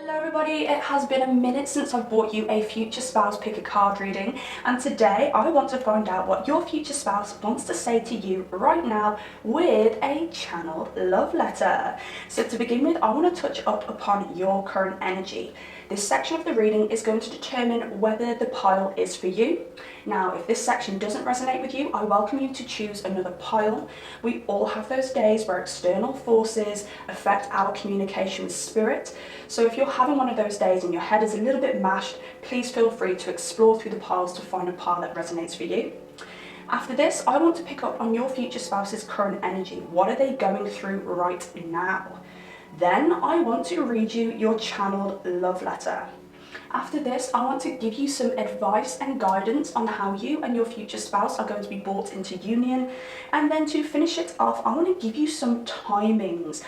Hello everybody, it has been a minute since I've brought you a future spouse pick a card reading, and today I want to find out what your future spouse wants to say to you right now with a channeled love letter. So to begin with, I want to touch up upon your current energy. This section of the reading is going to determine whether the pile is for you. Now, if this section doesn't resonate with you, I welcome you to choose another pile. We all have those days where external forces affect our communication with spirit. So if you're having one of those days and your head is a little bit mashed, please feel free to explore through the piles to find a pile that resonates for you. After this, I want to pick up on your future spouse's current energy. What are they going through right now? Then I want to read you your channeled love letter. After this, I want to give you some advice and guidance on how you and your future spouse are going to be brought into union. And then to finish it off, I want to give you some timings.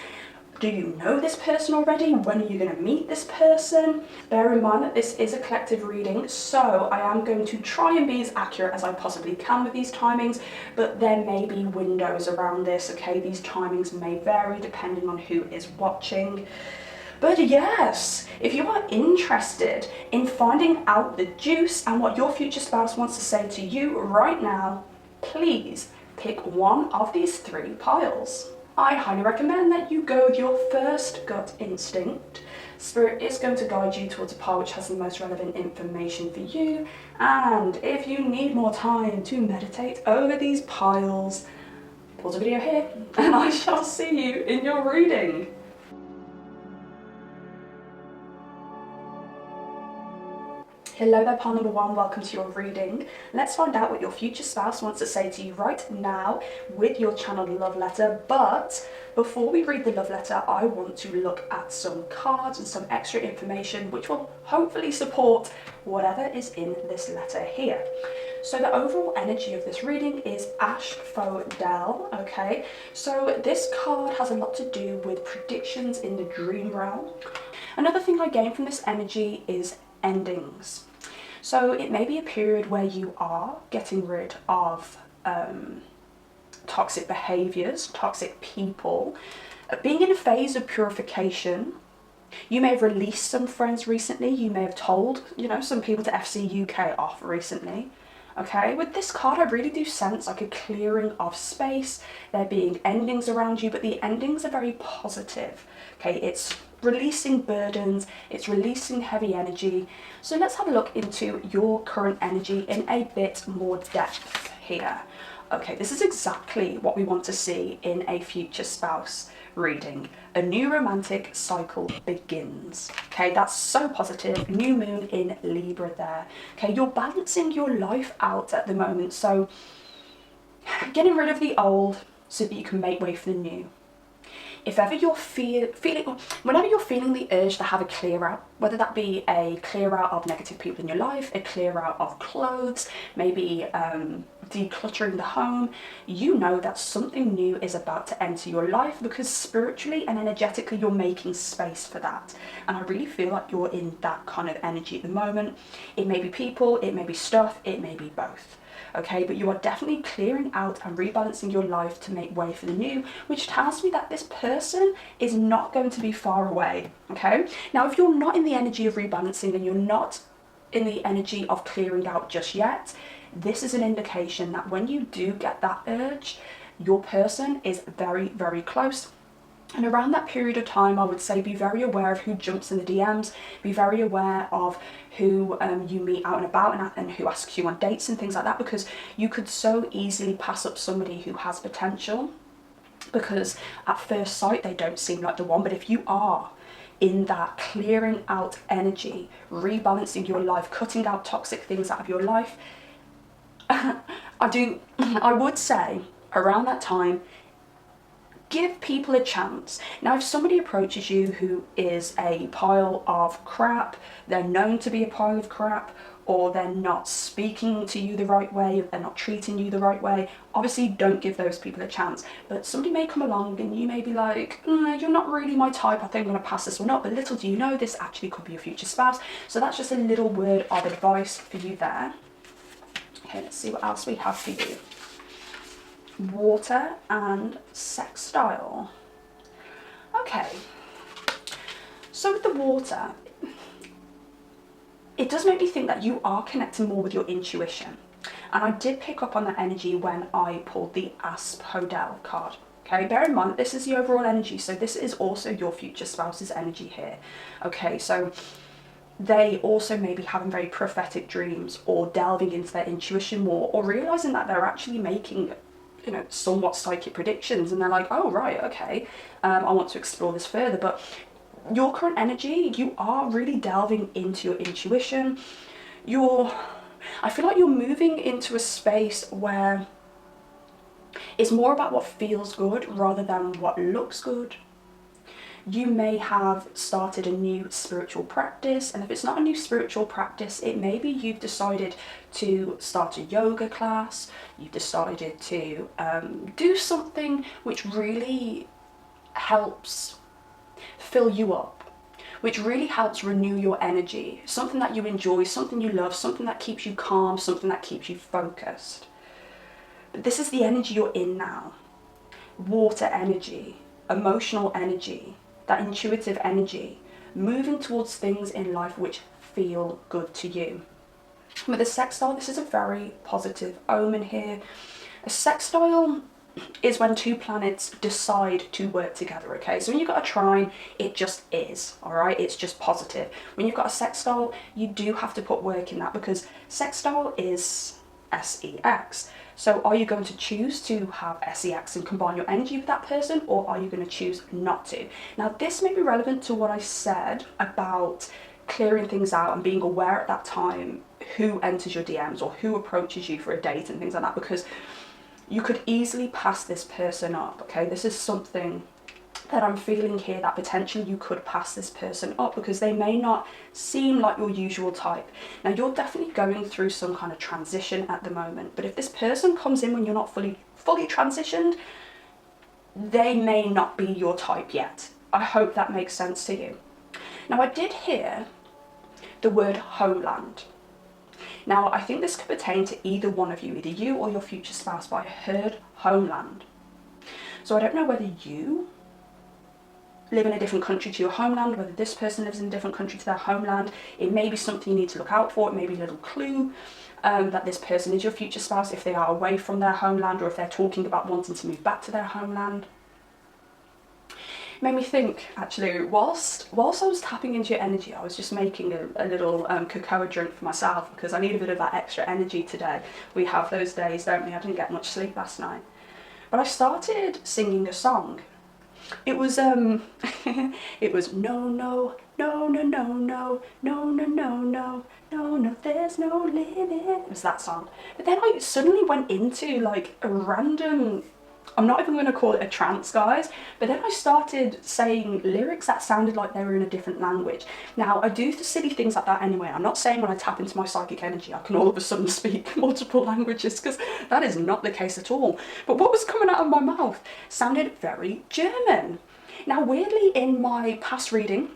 Do you know this person already? When are you going to meet this person? Bear in mind that this is a collective reading, so I am going to try and be as accurate as I possibly can with these timings, but there may be windows around this, okay? These timings may vary depending on who is watching. But yes, if you are interested in finding out the juice and what your future spouse wants to say to you right now, please pick one of these three piles. I highly recommend that you go with your first gut instinct. Spirit is going to guide you towards a pile which has the most relevant information for you, and if you need more time to meditate over these piles, pause the video here and I shall see you in your reading. Hello there, pile number one, welcome to your reading. Let's find out what your future spouse wants to say to you right now with your channeled love letter. But before we read the love letter, I want to look at some cards and some extra information which will hopefully support whatever is in this letter here. So the overall energy of this reading is asphodel, okay? So this card has a lot to do with predictions in the dream realm. Another thing I gain from this energy is endings. So it may be a period where you are getting rid of toxic behaviors, toxic people, being in a phase of purification. You may have released some friends recently. You may have told, some people to FC UK off recently. Okay, with this card, I really do sense like a clearing of space, there being endings around you, but the endings are very positive. Okay, it's releasing burdens, it's releasing heavy energy. So let's have a look into your current energy in a bit more depth here. Okay, this is exactly what we want to see in a future spouse reading. A new romantic cycle begins. Okay, that's so positive. New moon in Libra there. Okay, you're balancing your life out at the moment, so getting rid of the old so that you can make way for the new. If ever you're whenever you're feeling the urge to have a clear out, whether that be a clear out of negative people in your life, a clear out of clothes, maybe decluttering the home, you know that something new is about to enter your life, because spiritually and energetically you're making space for that. And I really feel like you're in that kind of energy at the moment. It may be people, it may be stuff, it may be both. Okay, but you are definitely clearing out and rebalancing your life to make way for the new, which tells me that this person is not going to be far away. Okay, now if you're not in the energy of rebalancing and you're not in the energy of clearing out just yet, this is an indication that when you do get that urge, your person is very, very close. And around that period of time, I would say be very aware of who jumps in the DMs, be very aware of who you meet out and about and who asks you on dates and things like that, because you could so easily pass up somebody who has potential, because at first sight they don't seem like the one. But if you are in that clearing out energy, rebalancing your life, cutting out toxic things out of your life, I would say around that time, give people a chance. Now, if somebody approaches you who is a pile of crap, they're known to be a pile of crap, or they're not speaking to you the right way, they're not treating you the right way, obviously don't give those people a chance. But somebody may come along and you may be like, you're not really my type, I think I'm going to pass this one up. But little do you know, this actually could be a future spouse. So that's just a little word of advice for you there. Okay, let's see what else we have for you. Water and sex style. Okay, so with the water, it does make me think that you are connecting more with your intuition. And I did pick up on that energy when I pulled the 𝒔𝒊𝒏𝒈 card. Okay, bear in mind that this is the overall energy, so this is also your future spouse's energy here. Okay, so they also may be having very prophetic dreams, or delving into their intuition more, or realizing that they're actually making, you know, somewhat psychic predictions, and they're like, oh right, okay, I want to explore this further. But your current energy, you are really delving into your intuition. I feel like you're moving into a space where it's more about what feels good rather than what looks good. You may have started a new spiritual practice, and if it's not a new spiritual practice, it may be you've decided to start a yoga class, you've decided to do something which really helps fill you up, which really helps renew your energy, something that you enjoy, something you love, something that keeps you calm, something that keeps you focused. But this is the energy you're in now. Water energy, emotional energy, that intuitive energy, moving towards things in life which feel good to you. With a sextile, this is a very positive omen here. A sextile is when two planets decide to work together, okay? So when you've got a trine, it just is, all right? It's just positive. When you've got a sextile, you do have to put work in that, because sextile is SEX. So are you going to choose to have SEX and combine your energy with that person, or are you going to choose not to? Now, this may be relevant to what I said about clearing things out and being aware at that time who enters your DMs or who approaches you for a date and things like that, because you could easily pass this person up, okay? This is something that I'm feeling here, that potentially you could pass this person up because they may not seem like your usual type. Now, you're definitely going through some kind of transition at the moment, but if this person comes in when you're not fully transitioned, they may not be your type yet. I hope that makes sense to you. Now, I did hear the word homeland. Now, I think this could pertain to either one of you, either you or your future spouse, but I heard homeland. So I don't know whether you live in a different country to your homeland, whether this person lives in a different country to their homeland. It may be something you need to look out for. It may be a little clue that this person is your future spouse if they are away from their homeland, or if they're talking about wanting to move back to their homeland. It made me think, actually, whilst I was tapping into your energy, I was just making a little cocoa drink for myself, because I need a bit of that extra energy today. We have those days, don't we? I didn't get much sleep last night. But I started singing a song. It was it was no, no, no, no, no, no, no, no, no, no, no, no, there's no limit. It was that song. But then I suddenly went into like a random, I'm not even going to call it a trance, guys, but then I started saying lyrics that sounded like they were in a different language. Now, I do silly things like that anyway. I'm not saying when I tap into my psychic energy I can all of a sudden speak multiple languages, because that is not the case at all. But what was coming out of my mouth sounded very German. Now, weirdly, in my past reading,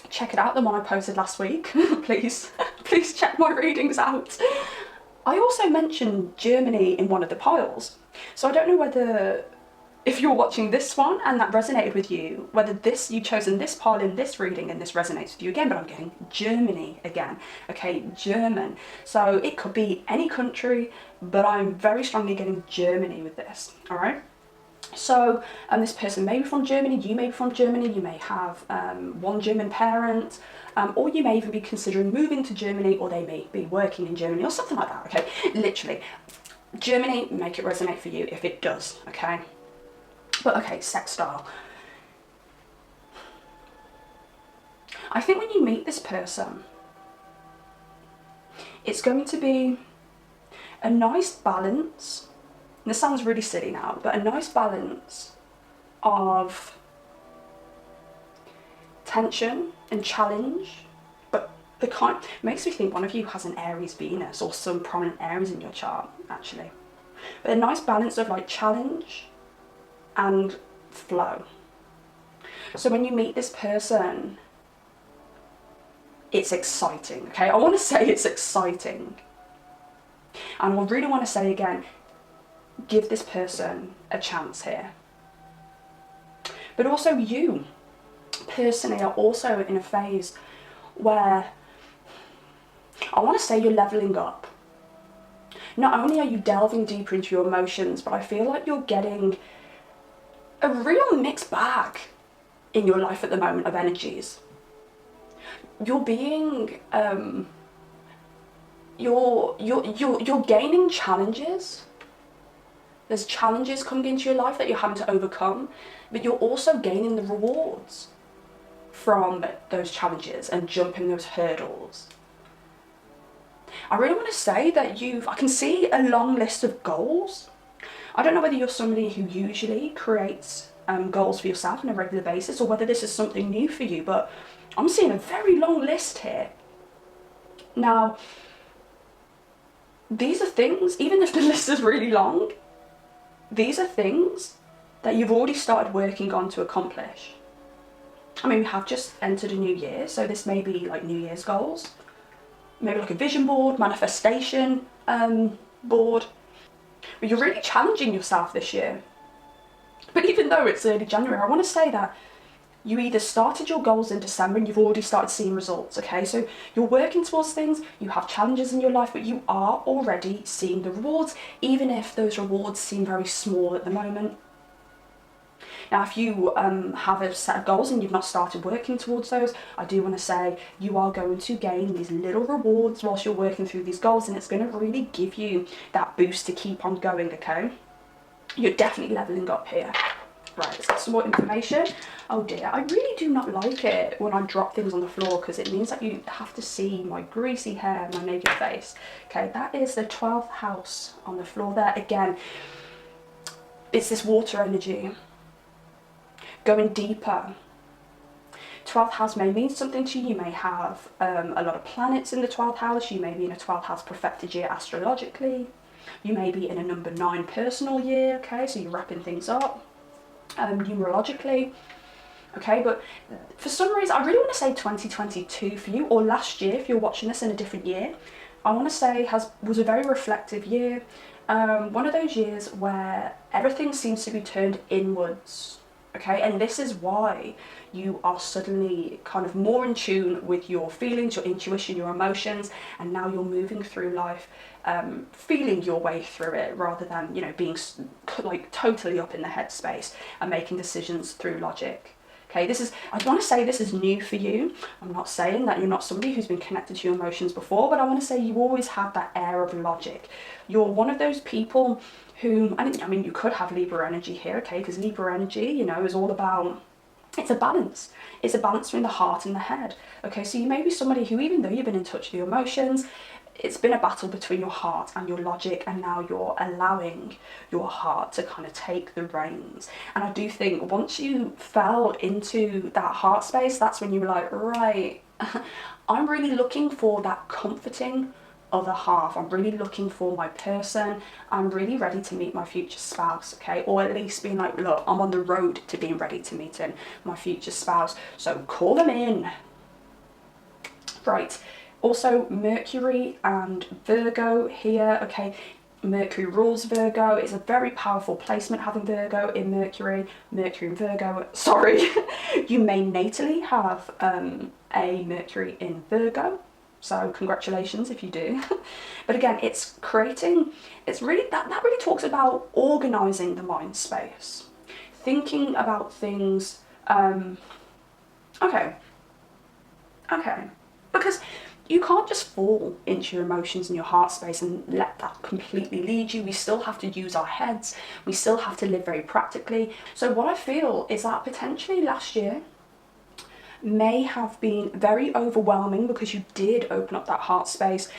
check it out, the one I posted last week, please check my readings out. I also mentioned Germany in one of the piles. So I don't know whether, if you're watching this one and that resonated with you, whether you've chosen this pile in this reading and this resonates with you again, but I'm getting Germany again, okay, German. So it could be any country, but I'm very strongly getting Germany with this, all right? So this person may be from Germany, you may be from Germany, you may have one German parent, or you may even be considering moving to Germany, or they may be working in Germany or something like that, okay? Literally, Germany, make it resonate for you if it does, okay? But okay, sextile. I think when you meet this person, it's going to be a nice balance. And this sounds really silly now, but a nice balance of tension and challenge, but the kind makes me think one of you has an Aries Venus or some prominent Aries in your chart, actually. But a nice balance of like challenge and flow. So when you meet this person, it's exciting, okay? I want to say it's exciting. And I really want to say again, give this person a chance here. But also you, personally, are also in a phase where I want to say you're leveling up. Not only are you delving deeper into your emotions, but I feel like you're getting a real mixed bag in your life at the moment of energies. You're being, you're gaining challenges. There's challenges coming into your life that you're having to overcome, but you're also gaining the rewards from those challenges and jumping those hurdles. I really want to say that I can see a long list of goals. I don't know whether you're somebody who usually creates goals for yourself on a regular basis, or whether this is something new for you, but I'm seeing a very long list here. Now, these are things, even if the list is really long, these are things that you've already started working on to accomplish. I mean, we have just entered a new year, so this may be like New Year's goals, maybe like a vision board, manifestation board. But you're really challenging yourself this year. But even though it's early January, I want to say that you either started your goals in December and you've already started seeing results, okay? So you're working towards things, you have challenges in your life, but you are already seeing the rewards, even if those rewards seem very small at the moment. Now, if you have a set of goals and you've not started working towards those, I do want to say you are going to gain these little rewards whilst you're working through these goals, and it's going to really give you that boost to keep on going, okay? You're definitely leveling up here. Right, let's get some more information. Oh dear, I really do not like it when I drop things on the floor, because it means that you have to see my greasy hair, my naked face. Okay, that is the 12th house on the floor there. Again, it's this water energy. Going deeper. 12th house may mean something to you. You may have a lot of planets in the 12th house. You may be in a 12th house prophetic year astrologically. You may be in a number 9 personal year, okay, so you're wrapping things up numerologically. Okay, but for some reason, I really want to say 2022 for you, or last year if you're watching this in a different year. I want to say was a very reflective year. One of those years where everything seems to be turned inwards. Okay, and this is why you are suddenly kind of more in tune with your feelings, your intuition, your emotions, and now you're moving through life feeling your way through it, rather than, you know, being like totally up in the headspace and making decisions through logic. Okay, I want to say this is new for you. I'm not saying that you're not somebody who's been connected to your emotions before, but I want to say you always have that air of logic. You're one of those people who, I mean, you could have Libra energy here, okay, because Libra energy, you know, is all about, it's a balance. It's a balance between the heart and the head. Okay, so you may be somebody who, even though you've been in touch with your emotions, it's been a battle between your heart and your logic, and now you're allowing your heart to kind of take the reins. And I do think once you fell into that heart space, that's when you were like, right, I'm really looking for that comforting other half. I'm really looking for my person. I'm really ready to meet my future spouse, okay? Or at least being like, look, I'm on the road to being ready to meet my future spouse. So call them in. Right. Also, Mercury and Virgo here, okay? Mercury rules Virgo. It's a very powerful placement having Virgo in Mercury. Mercury and Virgo, sorry. You may natally have a Mercury in Virgo. So congratulations if you do. But again, it's really, that really talks about organizing the mind space. Thinking about things, okay. Because you can't just fall into your emotions and your heart space and let that completely lead you. We still have to use our heads. We still have to live very practically. So what I feel is that potentially last year may have been very overwhelming, because you did open up that heart space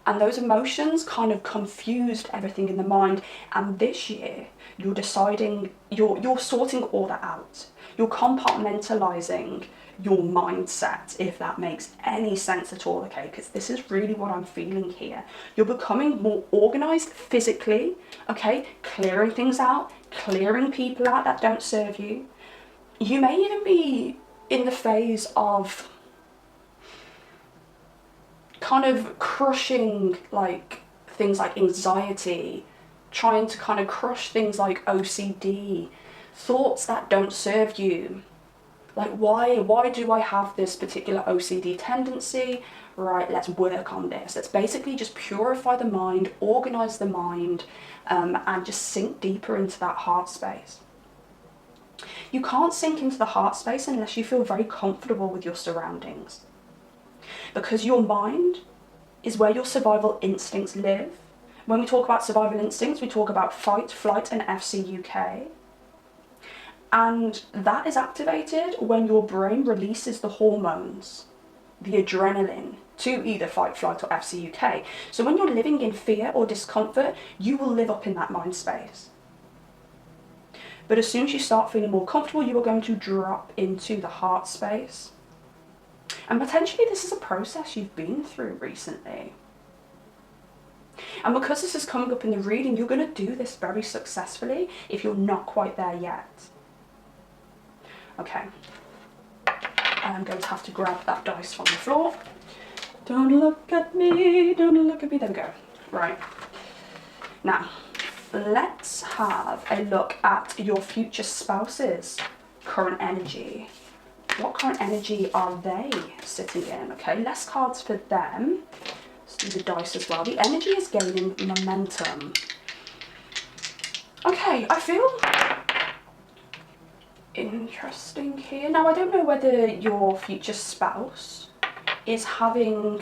and those emotions kind of confused everything in the mind. And this year you're deciding, you're sorting all that out. You're compartmentalizing your mindset, if that makes any sense at all, okay? Because this is really what I'm feeling here. You're becoming more organized physically, okay? Clearing things out, clearing people out that don't serve you. You may even be in the phase of kind of crushing like things like anxiety, trying to kind of crush things like OCD, thoughts that don't serve you. Like, why do I have this particular OCD tendency? Right, let's work on this. Let's basically just purify the mind, organize the mind, and just sink deeper into that heart space. You can't sink into the heart space unless you feel very comfortable with your surroundings. Because your mind is where your survival instincts live. When we talk about survival instincts, we talk about fight, flight, and 𝒔𝒐. And that is activated when your brain releases the hormones, the adrenaline, to either fight, flight, or 𝒔𝒐. So when you're living in fear or discomfort, you will live up in that mind space. But as soon as you start feeling more comfortable, you are going to drop into the heart space. And potentially this is a process you've been through recently. And because this is coming up in the reading, you're going to do this very successfully if you're not quite there yet. Okay, I'm going to have to grab that dice from the floor. Don't look at me, don't look at me. There we go. Right. Now, let's have a look at your future spouse's current energy. What current energy are they sitting in? Okay, less cards for them. Let's do the dice as well. The energy is gaining momentum. Okay, I feel interesting here. Now, I don't know whether your future spouse is having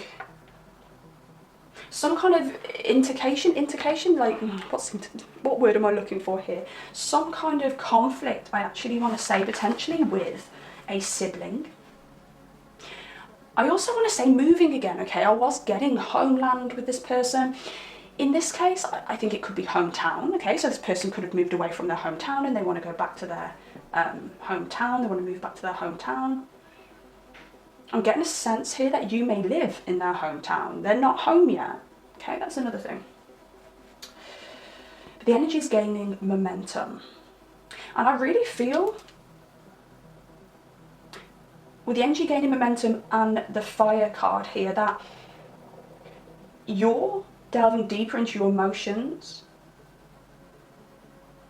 some kind of indication, like, what word am I looking for here? Some kind of conflict, I actually want to say, potentially with a sibling. I also want to say moving again, okay? I was getting homeland with this person. In this case, I think it could be hometown, okay? So this person could have moved away from their hometown and they want to go back to their hometown. They want to move back to their hometown. I'm getting a sense here that you may live in their hometown. They're not home yet, okay? That's another thing. But the energy is gaining momentum. And I really feel, with the energy gaining momentum and the fire card here, that you're delving deeper into your emotions,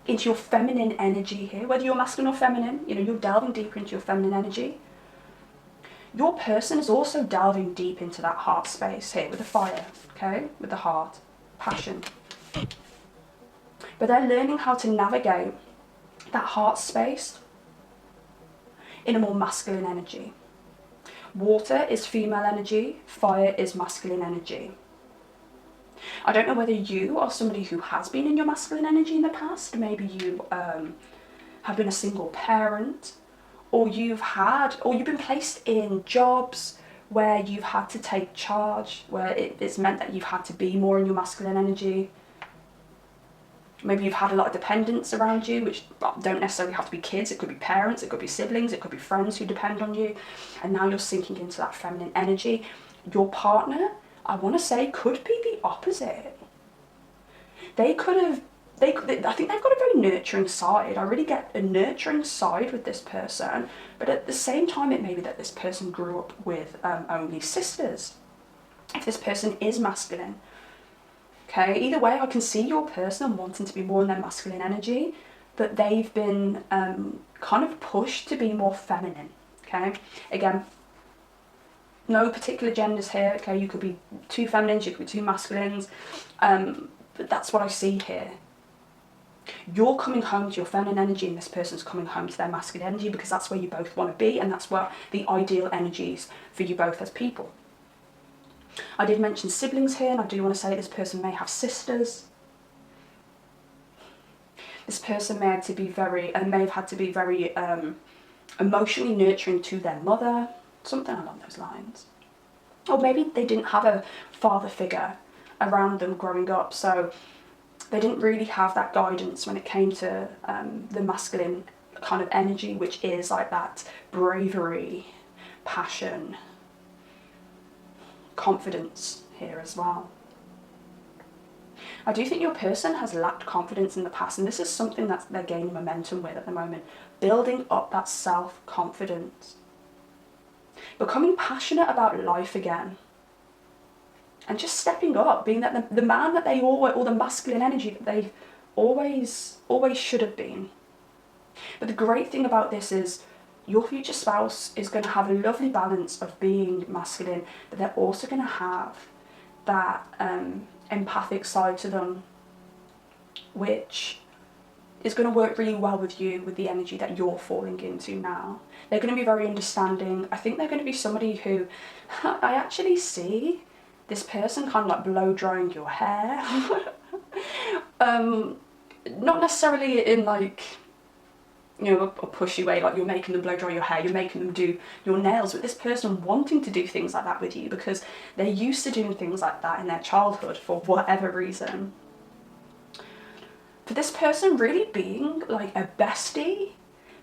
into your feminine energy here, whether you're masculine or feminine, you know, you're delving deeper into your feminine energy. Your person is also delving deep into that heart space here with the fire, okay, with the heart, passion. But they're learning how to navigate that heart space in a more masculine energy. Water is female energy, fire is masculine energy. I don't know whether you are somebody who has been in your masculine energy in the past. Maybe you have been a single parent, or you've been placed in jobs where you've had to take charge, where it's meant that you've had to be more in your masculine energy. Maybe you've had a lot of dependents around you, which don't necessarily have to be kids. It could be parents, it could be siblings, it could be friends who depend on you. And now you're sinking into that feminine energy. Your partner, I want to say, could be the opposite. I think they've got a very nurturing side. I really get a nurturing side with this person, but at the same time it may be that this person grew up with only sisters, if this person is masculine. Okay, either way, I can see your person wanting to be more in their masculine energy, but they've been kind of pushed to be more feminine. Okay, again, no particular genders here. Okay, you could be two feminines, you could be two masculines, but that's what I see here. You're coming home to your feminine energy and this person's coming home to their masculine energy, because that's where you both want to be, and that's where the ideal energies for you both as people. I did mention siblings here, and I do want to say this person may have sisters. This person may have had to be very emotionally nurturing to their mother, something along those lines. Or maybe they didn't have a father figure around them growing up, so they didn't really have that guidance when it came to the masculine kind of energy, which is like that bravery, passion, confidence here as well. I do think your person has lacked confidence in the past, and this is something that they're gaining momentum with at the moment, building up that self-confidence, becoming passionate about life again, and just stepping up, being that the man that they always, or the masculine energy that they always should have been. But the great thing about this is your future spouse is going to have a lovely balance of being masculine, but they're also going to have that empathic side to them, which is going to work really well with you, with the energy that you're falling into now. They're going to be very understanding. I think they're going to be somebody who, I actually see this person kind of like blow drying your hair. Not necessarily in like, you know, a pushy way, like you're making them blow dry your hair, you're making them do your nails, but this person wanting to do things like that with you because they're used to doing things like that in their childhood for whatever reason. For this person really being like a bestie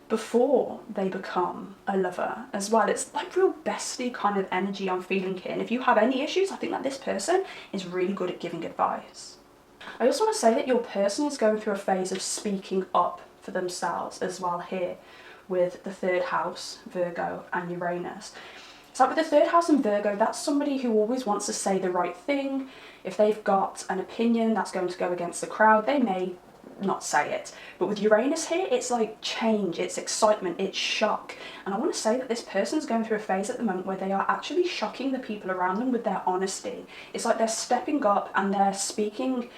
before they become a lover as well. It's like real bestie kind of energy I'm feeling here. And if you have any issues, I think that this person is really good at giving advice. I also want to say that your person is going through a phase of speaking up for themselves as well here with the third house, Virgo and Uranus. So with the third house and Virgo, that's somebody who always wants to say the right thing. If they've got an opinion that's going to go against the crowd, they may not say it. But with Uranus here, it's like change, it's excitement, it's shock. And I want to say that this person's going through a phase at the moment where they are actually shocking the people around them with their honesty. It's like they're stepping up and they're speaking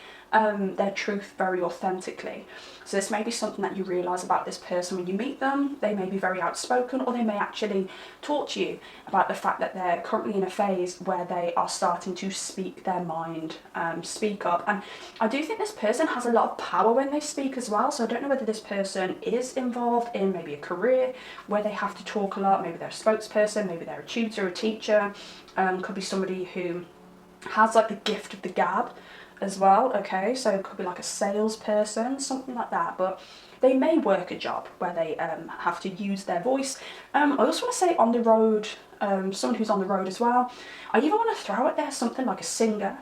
their truth very authentically. So this may be something that you realise about this person when you meet them. They may be very outspoken, or they may actually talk to you about the fact that they're currently in a phase where they are starting to speak their mind, speak up. And I do think this person has a lot of power when they speak as well. So I don't know whether this person is involved in maybe a career where they have to talk a lot. Maybe they're a spokesperson, maybe they're a tutor, a teacher. Could be somebody who has like the gift of the gab as well, okay, so it could be like a salesperson, something like that, but they may work a job where they have to use their voice. I also want to say on the road, someone who's on the road as well. I even want to throw out there something like a singer,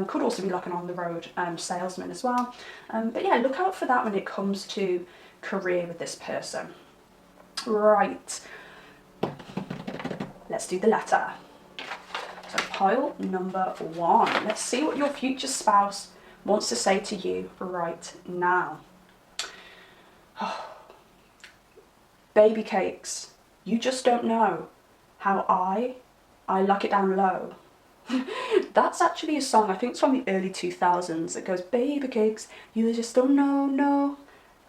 could also be like an on the road salesman as well, but yeah, look out for that when it comes to career with this person. Right, let's do the letter. So pile number 1. Let's see what your future spouse wants to say to you right now. Oh. Baby cakes, you just don't know how I like it down low. That's actually a song, I think it's from the early 2000s. It goes, baby cakes, you just don't know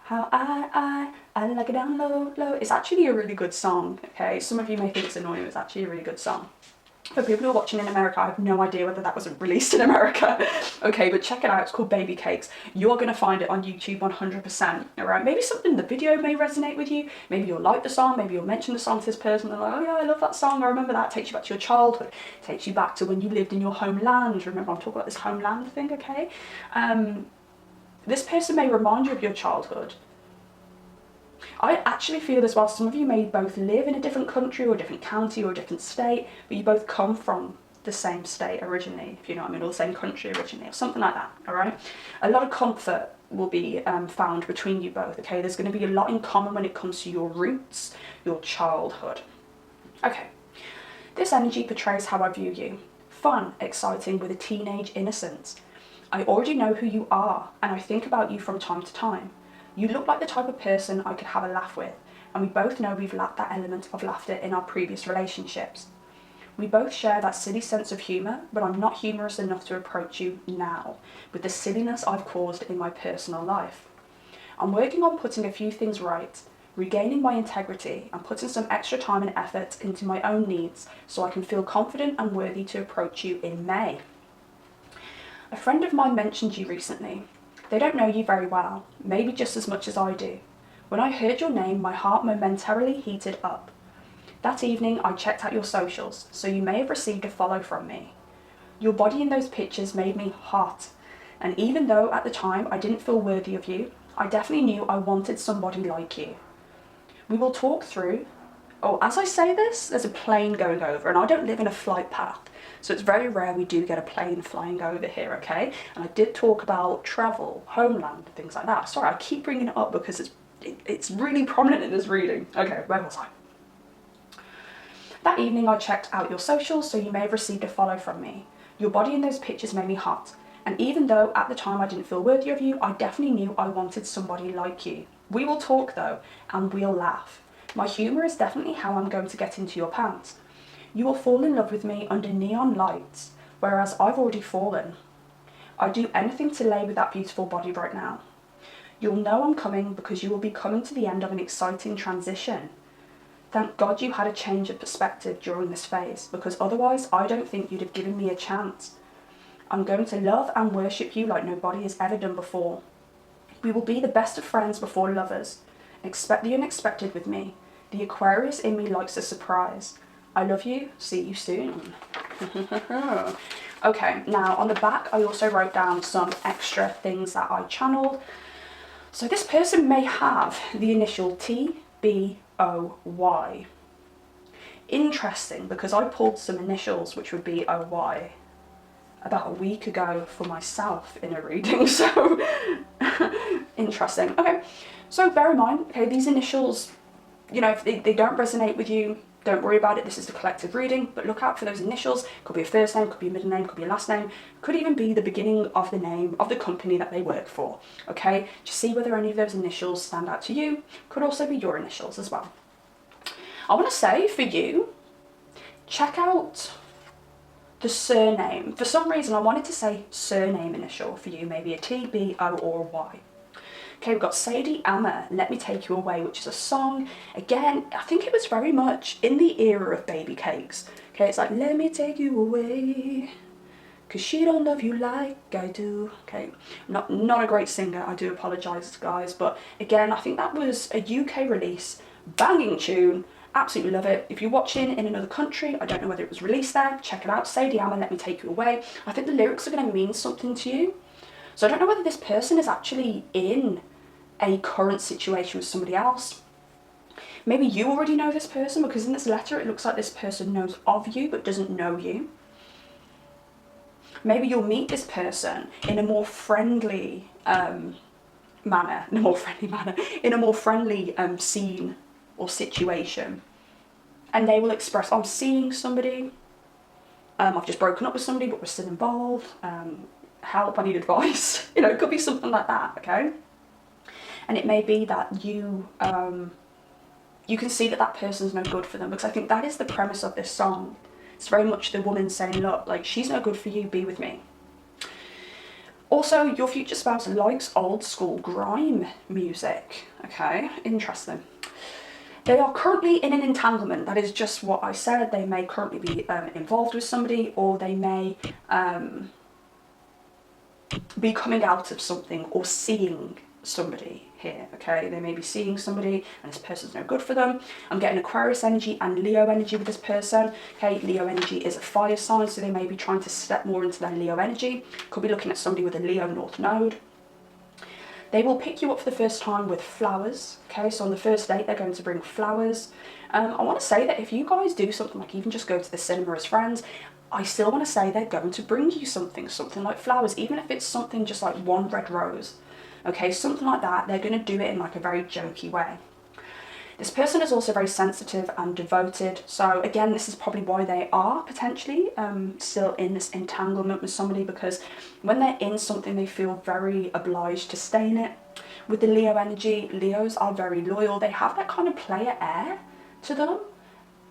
how I like it down low, low. It's actually a really good song, okay? Some of you may think it's annoying, but it's actually a really good song. For people who are watching in America, I have no idea whether that was released in America. Okay, but check it out, it's called Baby Cakes. You're going to find it on YouTube 100%, alright? Maybe something in the video may resonate with you. Maybe you'll like the song, maybe you'll mention the song to this person and they're like, oh yeah, I love that song, I remember that. It takes you back to your childhood. It takes you back to when you lived in your homeland. Remember, I'm talking about this homeland thing, okay? This person may remind you of your childhood. I actually feel as well, some of you may both live in a different country or a different county or a different state, but you both come from the same state originally, if you know what I mean, or the same country originally, or something like that, alright? A lot of comfort will be found between you both, okay? There's going to be a lot in common when it comes to your roots, your childhood. Okay, this energy portrays how I view you. Fun, exciting, with a teenage innocence. I already know who you are, and I think about you from time to time. You look like the type of person I could have a laugh with, and we both know we've lacked that element of laughter in our previous relationships. We both share that silly sense of humour, but I'm not humorous enough to approach you now, with the silliness I've caused in my personal life. I'm working on putting a few things right, regaining my integrity, and putting some extra time and effort into my own needs so I can feel confident and worthy to approach you in May. A friend of mine mentioned you recently. They don't know you very well, maybe just as much as I do. When I heard your name, my heart momentarily heated up. That evening, I checked out your socials, so you may have received a follow from me. Your body in those pictures made me hot, and even though at the time I didn't feel worthy of you, I definitely knew I wanted somebody like you. We will talk through. Oh, as I say this, there's a plane going over, and I don't live in a flight path. So it's very rare we do get a plane flying over here, okay? And I did talk about travel, homeland, things like that. Sorry, I keep bringing it up because it's really prominent in this reading. Okay, where was I? That evening I checked out your socials, so you may have received a follow from me. Your body in those pictures made me hot. And even though at the time I didn't feel worthy of you, I definitely knew I wanted somebody like you. We will talk though, and we'll laugh. My humour is definitely how I'm going to get into your pants. You will fall in love with me under neon lights, whereas I've already fallen. I'd do anything to lay with that beautiful body right now. You'll know I'm coming because you will be coming to the end of an exciting transition. Thank God you had a change of perspective during this phase, because otherwise I don't think you'd have given me a chance. I'm going to love and worship you like nobody has ever done before. We will be the best of friends before lovers. Expect the unexpected with me. The Aquarius in me likes a surprise. I love you. See you soon. Okay, now on the back I also wrote down some extra things that I channeled. So this person may have the initial T, B, O, Y. Interesting, because I pulled some initials which would be OY about a week ago for myself in a reading, so interesting. Okay, so bear in mind, okay, these initials, you know, if they don't resonate with you, don't worry about it. This is the collective reading, but look out for those initials. Could be a first name, could be a middle name, could be a last name, could even be the beginning of the name of the company that they work for. Okay, just see whether any of those initials stand out to you. Could also be your initials as well. I want to say for you, check out the surname. For some reason I wanted to say surname initial for you, maybe a T, B, O or a Y. Okay, we've got 𝒍𝒊𝒂𝒂𝒅𝒊𝒏𝒂𝒂, Let Me Take You Away, which is a song. Again, I think it was very much in the era of baby cakes. Okay, it's like, let me take you away, cause she don't love you like I do. Okay, not a great singer, I do apologise guys, but again, I think that was a UK release, banging tune, absolutely love it. If you're watching in another country, I don't know whether it was released there, check it out, 𝒍𝒊𝒂𝒂𝒅𝒊𝒏𝒂𝒂, Let Me Take You Away. I think the lyrics are going to mean something to you. So I don't know whether this person is actually in a current situation with somebody else. Maybe you already know this person, because in this letter it looks like this person knows of you but doesn't know you. Maybe you'll meet this person in a more friendly manner, in a more friendly scene or situation. And they will express, I'm seeing somebody, I've just broken up with somebody but we're still involved, help, I need advice. You know, it could be something like that, okay? And it may be that you you can see that that person's no good for them, because I think that is the premise of this song. It's very much the woman saying, look, like, she's no good for you, be with me. Also, your future spouse likes old school grime music, okay? Interesting. They are currently in an entanglement. That is just what I said. They may currently be involved with somebody, or they may be coming out of something or seeing somebody here, okay? They may be seeing somebody and this person's no good for them. I'm getting Aquarius energy and Leo energy with this person, okay? Leo energy is a fire sign, so they may be trying to step more into their Leo energy. Could be looking at somebody with a Leo North Node. They will pick you up for the first time with flowers, okay? So on the first date, they're going to bring flowers. I want to say that if you guys do something like even just go to the cinema as friends, I still want to say they're going to bring you something like flowers, even if it's something just like one red rose. Okay, something like that. They're going to do it in like a very jokey way. This person is also very sensitive and devoted. So again, this is probably why they are potentially still in this entanglement with somebody, because when they're in something, they feel very obliged to stay in it. With the Leo energy, Leos are very loyal. They have that kind of player air to them,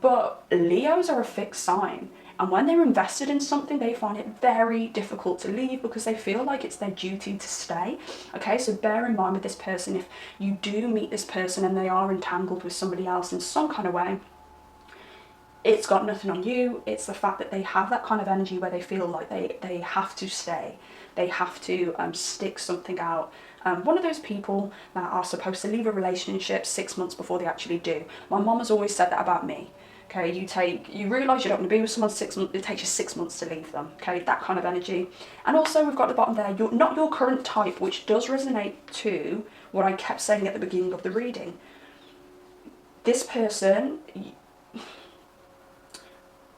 but Leos are a fixed sign. And when they're invested in something, they find it very difficult to leave because they feel like it's their duty to stay. Okay, so bear in mind with this person, if you do meet this person and they are entangled with somebody else in some kind of way, it's got nothing on you. It's the fact that they have that kind of energy where they feel like they have to stay. They have to stick something out. One of those people that are supposed to leave a relationship 6 months before they actually do. My mom has always said that about me. Okay, you realise you don't want to be with someone 6 months, it takes you 6 months to leave them. Okay, that kind of energy. And also we've got at the bottom there, you're not your current type, which does resonate to what I kept saying at the beginning of the reading. This person,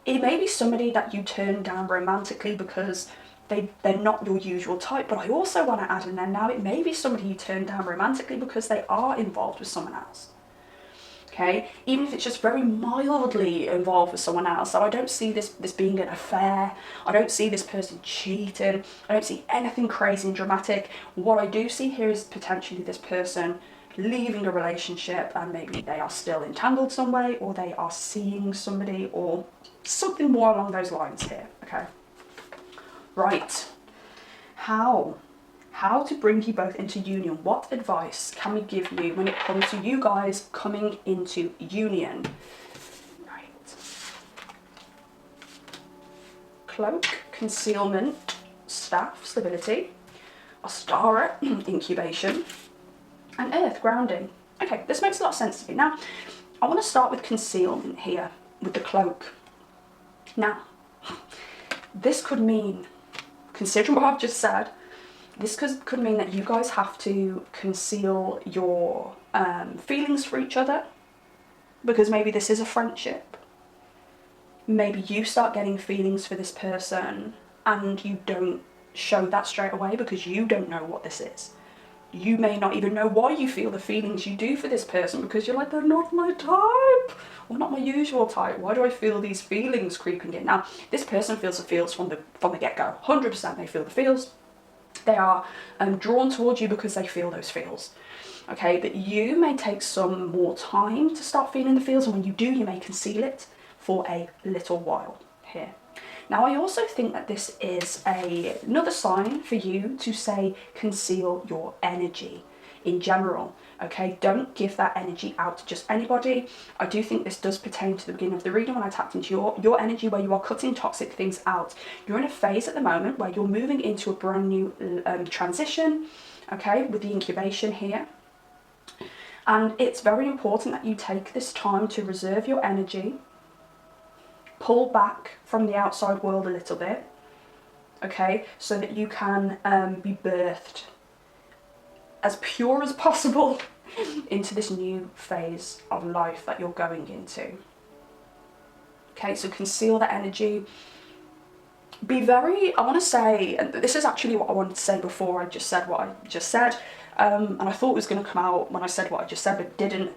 it may be somebody that you turn down romantically because they're not your usual type, but I also want to add in there now, it may be somebody you turn down romantically because they are involved with someone else. Okay, even if it's just very mildly involved with someone else. So I don't see this being an affair. I don't see this person cheating. I don't see anything crazy and dramatic. What I do see here is potentially this person leaving a relationship and maybe they are still entangled some way, or they are seeing somebody, or something more along those lines here, okay? Right, how to bring you both into union? What advice can we give you when it comes to you guys coming into union? Right. Cloak, concealment, staff, stability, Ostara, incubation, and earth, grounding. Okay, this makes a lot of sense to me. Now, I want to start with concealment here, with the cloak. Now, this could mean, considering what I've just said, this could mean that you guys have to conceal your feelings for each other, because maybe this is a friendship. Maybe you start getting feelings for this person and you don't show that straight away because you don't know what this is. You may not even know why you feel the feelings you do for this person, because you're like, they're not my type, or not my usual type. Why do I feel these feelings creeping in? Now, this person feels the feels from the get-go. 100% they feel the feels. They are drawn towards you because they feel those feels. Okay, but you may take some more time to start feeling the feels, and when you do, you may conceal it for a little while here. Now, I also think that this is another sign for you to say conceal your energy in general, okay? Don't give that energy out to just anybody. I do think this does pertain to the beginning of the reading when I tapped into your energy, where you are cutting toxic things out. You're in a phase at the moment where you're moving into a brand new transition, okay, with the incubation here. And it's very important that you take this time to reserve your energy, pull back from the outside world a little bit, okay, so that you can be birthed as pure as possible into this new phase of life that you're going into. Okay, so conceal that energy. Be very, I want to say, and this is actually what I wanted to say before I just said what I just said, and I thought it was going to come out when I said what I just said, but it didn't.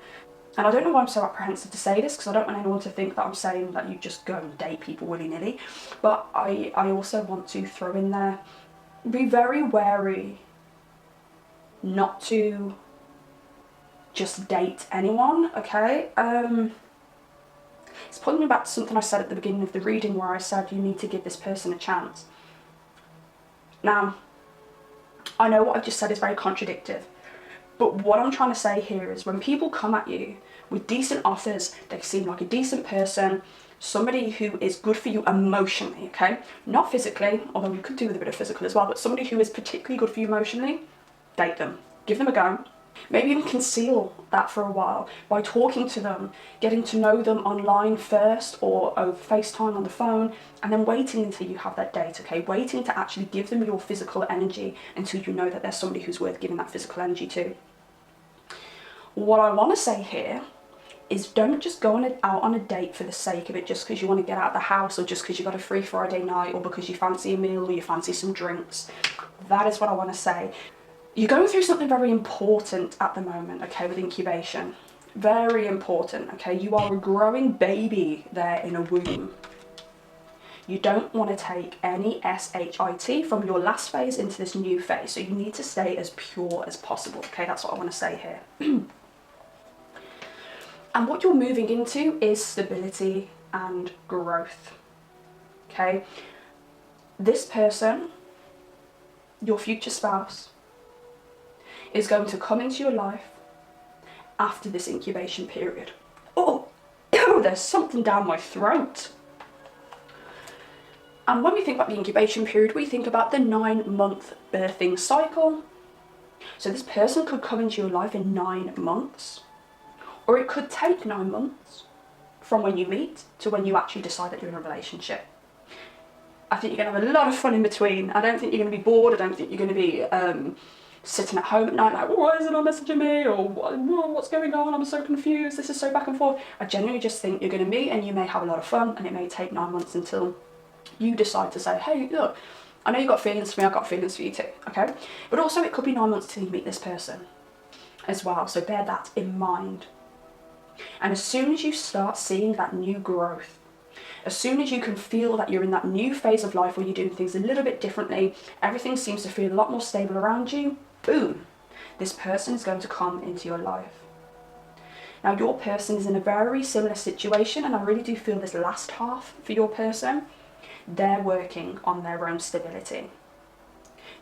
And I don't know why I'm so apprehensive to say this, because I don't want anyone to think that I'm saying that you just go and date people willy-nilly. But I also want to throw in there, be very wary not to just date anyone, okay? It's pulling me back to something I said at the beginning of the reading, where I said you need to give this person a chance. Now, I know what I've just said is very contradictory. But what I'm trying to say here is, when people come at you with decent offers, they seem like a decent person, somebody who is good for you emotionally, okay? Not physically, although you could do with a bit of physical as well, but somebody who is particularly good for you emotionally, date them. Give them a go. Maybe even conceal that for a while by talking to them, getting to know them online first, or over FaceTime on the phone, and then waiting until you have that date, okay? Waiting to actually give them your physical energy until you know that there's somebody who's worth giving that physical energy to. What I want to say here is, don't just go out on a date for the sake of it, just because you want to get out of the house, or just because you got a free Friday night, or because you fancy a meal, or you fancy some drinks. That is what I want to say. You're going through something very important at the moment, okay, with incubation. Very important, okay? You are a growing baby there in a womb. You don't want to take any SHIT from your last phase into this new phase, so you need to stay as pure as possible, okay? That's what I want to say here. And what you're moving into is stability and growth, okay? This person, your future spouse, is going to come into your life after this incubation period. Oh, there's something down my throat. And when we think about the incubation period, we think about the 9-month birthing cycle. So this person could come into your life in 9 months, or it could take 9 months from when you meet to when you actually decide that you're in a relationship. I think you're going to have a lot of fun in between. I don't think you're going to be bored. I don't think you're going to be sitting at home at night like, why is it not messaging me, or what's going on, I'm so confused, this is so back and forth. I genuinely just think you're going to meet and you may have a lot of fun, and it may take 9 months until you decide to say, hey, look, I know you've got feelings for me, I've got feelings for you too, okay? But also it could be 9 months till you meet this person as well, so bear that in mind. And as soon as you start seeing that new growth, as soon as you can feel that you're in that new phase of life where you're doing things a little bit differently, everything seems to feel a lot more stable around you, boom, this person is going to come into your life. Now your person is in a very similar situation, and I really do feel this last half for your person, they're working on their own stability.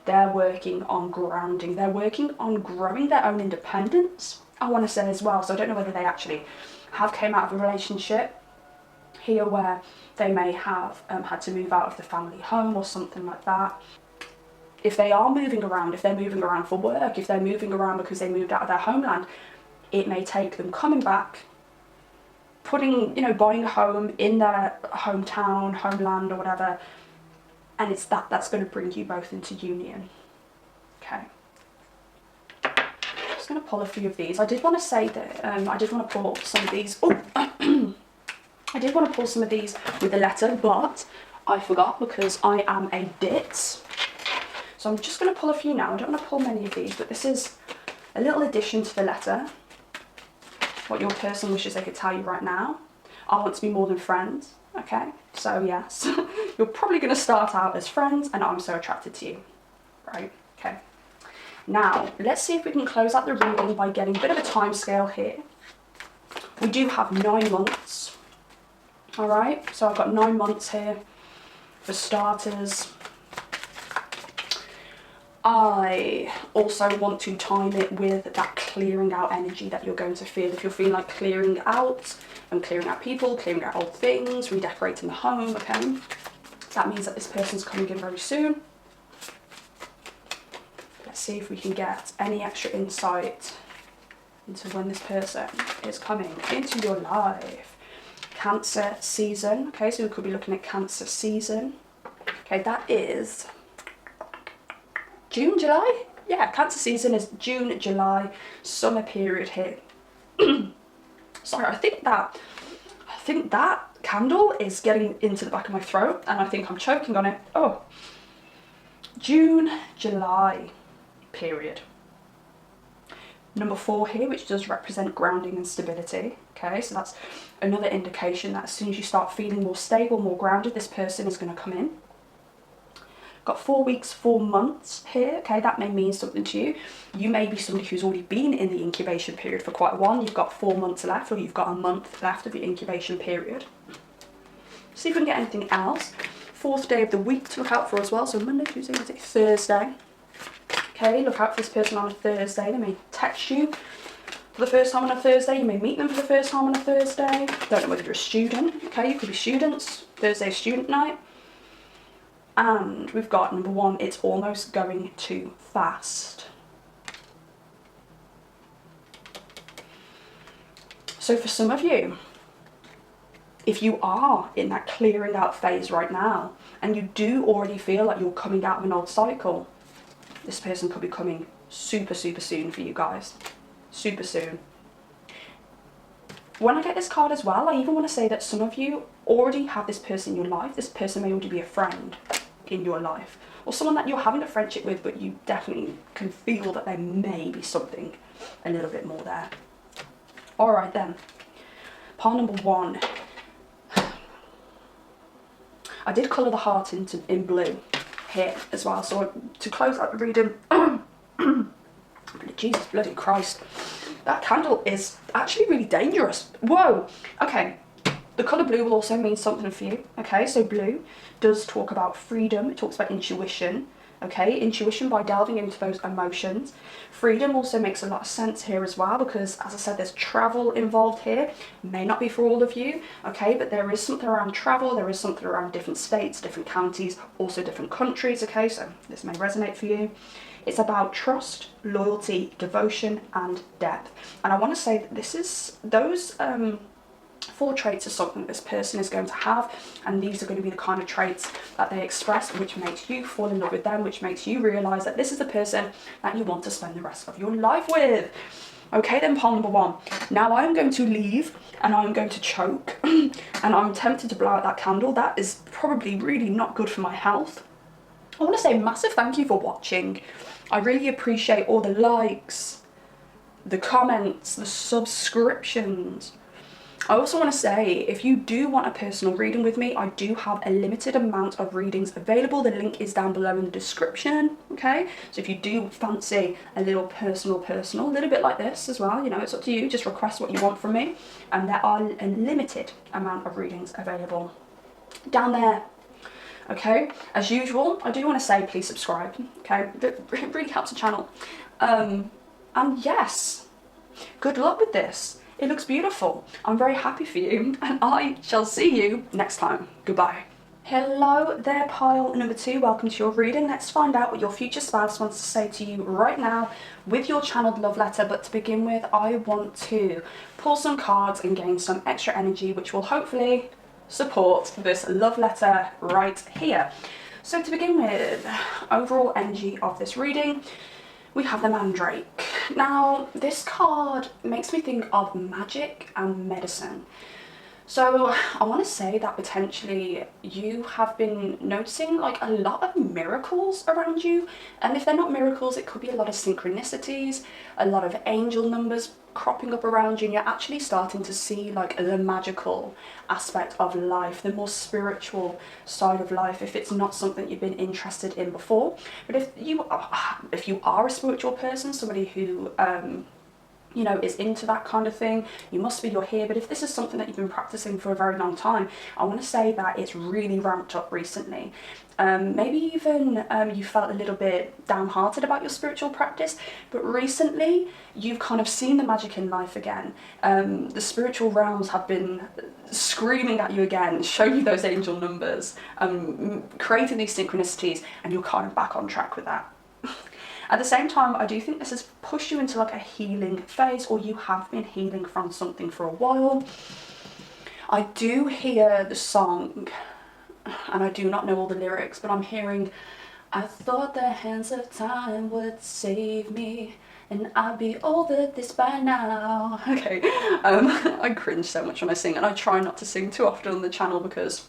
They're working on grounding. They're working on growing their own independence, I want to say as well. So I don't know whether they actually have came out of a relationship here where they may have had to move out of the family home or something like that. If they are moving around, if they're moving around for work, if they're moving around because they moved out of their homeland, it may take them coming back, putting, you know, buying a home in their hometown, homeland or whatever, and it's that's going to bring you both into union. Okay. I'm just going to pull a few of these. I did want to say that I did want to pull some of these. Oh, I did want to pull some of these with the letter, but I forgot because I am a ditz. So I'm just going to pull a few now. I don't want to pull many of these, but this is a little addition to the letter. What your person wishes they could tell you right now. I want to be more than friends. Okay, so yes, you're probably going to start out as friends, and I'm so attracted to you. Right, okay. Now, let's see if we can close out the reading by getting a bit of a time scale here. We do have 9 months. Alright, so I've got 9 months here for starters. I also want to time it with that clearing out energy that you're going to feel. If you're feeling like clearing out and clearing out people, clearing out old things, redecorating the home, okay? That means that this person's coming in very soon. Let's see if we can get any extra insight into when this person is coming into your life. Cancer season, okay, so we could be looking at Cancer season. Okay, that is June, July? Yeah, Cancer season is June, July, summer period here. Sorry, I think that candle is getting into the back of my throat, and I think I'm choking on it. Oh, June, July period. Number 4 here, which does represent grounding and stability. Okay, so that's another indication that as soon as you start feeling more stable, more grounded, this person is going to come in. Got 4 weeks, 4 months here. Okay, that may mean something to you. You may be somebody who's already been in the incubation period for quite a while. You've got 4 months left, or you've got a month left of your incubation period. See if we can get anything else. 4th day of the week to look out for as well. So Monday, Tuesday, Wednesday, Thursday. Okay, look out for this person on a Thursday. They may text you for the first time on a Thursday. You may meet them for the first time on a Thursday. Don't know whether you're a student. Okay, you could be students. Thursday student night. And we've got number 1, it's almost going too fast. So for some of you, if you are in that clearing out phase right now, and you do already feel like you're coming out of an old cycle, this person could be coming super, super soon for you guys. Super soon. When I get this card as well, I even want to say that some of you already have this person in your life. This person may already be a friend in your life, or someone that you're having a friendship with, but you definitely can feel that there may be something a little bit more there. All right then, pile number 1. I did colour the heart in blue here as well, so to close out the reading, Jesus bloody Christ, that candle is actually really dangerous. Whoa, okay. The colour blue will also mean something for you, okay? So blue does talk about freedom, it talks about intuition, okay? Intuition by delving into those emotions. Freedom also makes a lot of sense here as well, because as I said, there's travel involved here. May not be for all of you, okay? But there is something around travel, there is something around different states, different counties, also different countries, okay? So this may resonate for you. It's about trust, loyalty, devotion, and depth. And I want to say that this is those 4 traits are something that this person is going to have, and these are going to be the kind of traits that they express, which makes you fall in love with them, which makes you realise that this is the person that you want to spend the rest of your life with. Okay then, pile number 1. Now I'm going to leave, and I'm going to choke, and I'm tempted to blow out that candle. That is probably really not good for my health. I want to say a massive thank you for watching. I really appreciate all the likes, the comments, the subscriptions. I also want to say, if you do want a personal reading with me, I do have a limited amount of readings available. The link is down below in the description, okay? So if you do fancy a little personal, a little bit like this as well, you know, it's up to you. Just request what you want from me. And there are a limited amount of readings available down there. Okay, as usual, I do want to say please subscribe, okay? It really helps the channel. And yes, good luck with this. It looks beautiful. I'm very happy for you, and I shall see you next time. Goodbye. Hello there, pile number 2. Welcome to your reading. Let's find out what your future spouse wants to say to you right now with your channeled love letter. But to begin with, I want to pull some cards and gain some extra energy, which will hopefully support this love letter right here. So to begin with, overall energy of this reading, we have the Mandrake. Now, this card makes me think of magic and medicine. So I want to say that potentially you have been noticing like a lot of miracles around you. And if they're not miracles, it could be a lot of synchronicities, a lot of angel numbers cropping up around you, and you're actually starting to see like the magical aspect of life, the more spiritual side of life, if it's not something you've been interested in before. But if you are a spiritual person, somebody who you know, is into that kind of thing, you must be, you're here. But if this is something that you've been practicing for a very long time, I want to say that it's really ramped up recently. Maybe even you felt a little bit downhearted about your spiritual practice, but recently you've kind of seen the magic in life again. The spiritual realms have been screaming at you again, showing you those angel numbers, creating these synchronicities, and you're kind of back on track with that. At the same time, I do think this has pushed you into like a healing phase, or you have been healing from something for a while. I do hear the song, and I do not know all the lyrics, but I'm hearing, I thought the hands of time would save me, and I'd be over this by now. Okay, I cringe so much when I sing, and I try not to sing too often on the channel because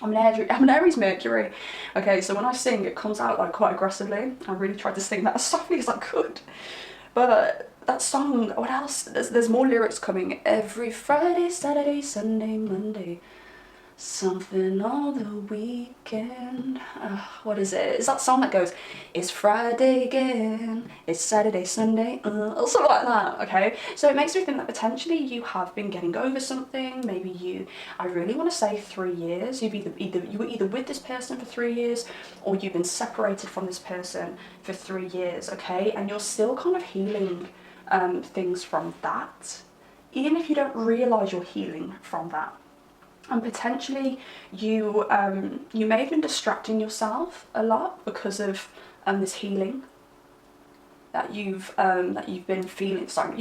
I'm an Aries Mercury. Okay, so when I sing, it comes out like quite aggressively. I really tried to sing that as softly as I could. But that song, what else? There's more lyrics coming. Every Friday, Saturday, Sunday, Monday, something on the weekend. What is it? It's that song that goes, it's Friday again, it's Saturday, Sunday, or something like that, okay? So it makes me think that potentially you have been getting over something. Maybe I really want to say 3 years. You were either with this person for 3 years, or you've been separated from this person for 3 years, okay? And you're still kind of healing things from that, even if you don't realise you're healing from that. And potentially you may have been distracting yourself a lot because of this healing that you've been feeling. Sorry,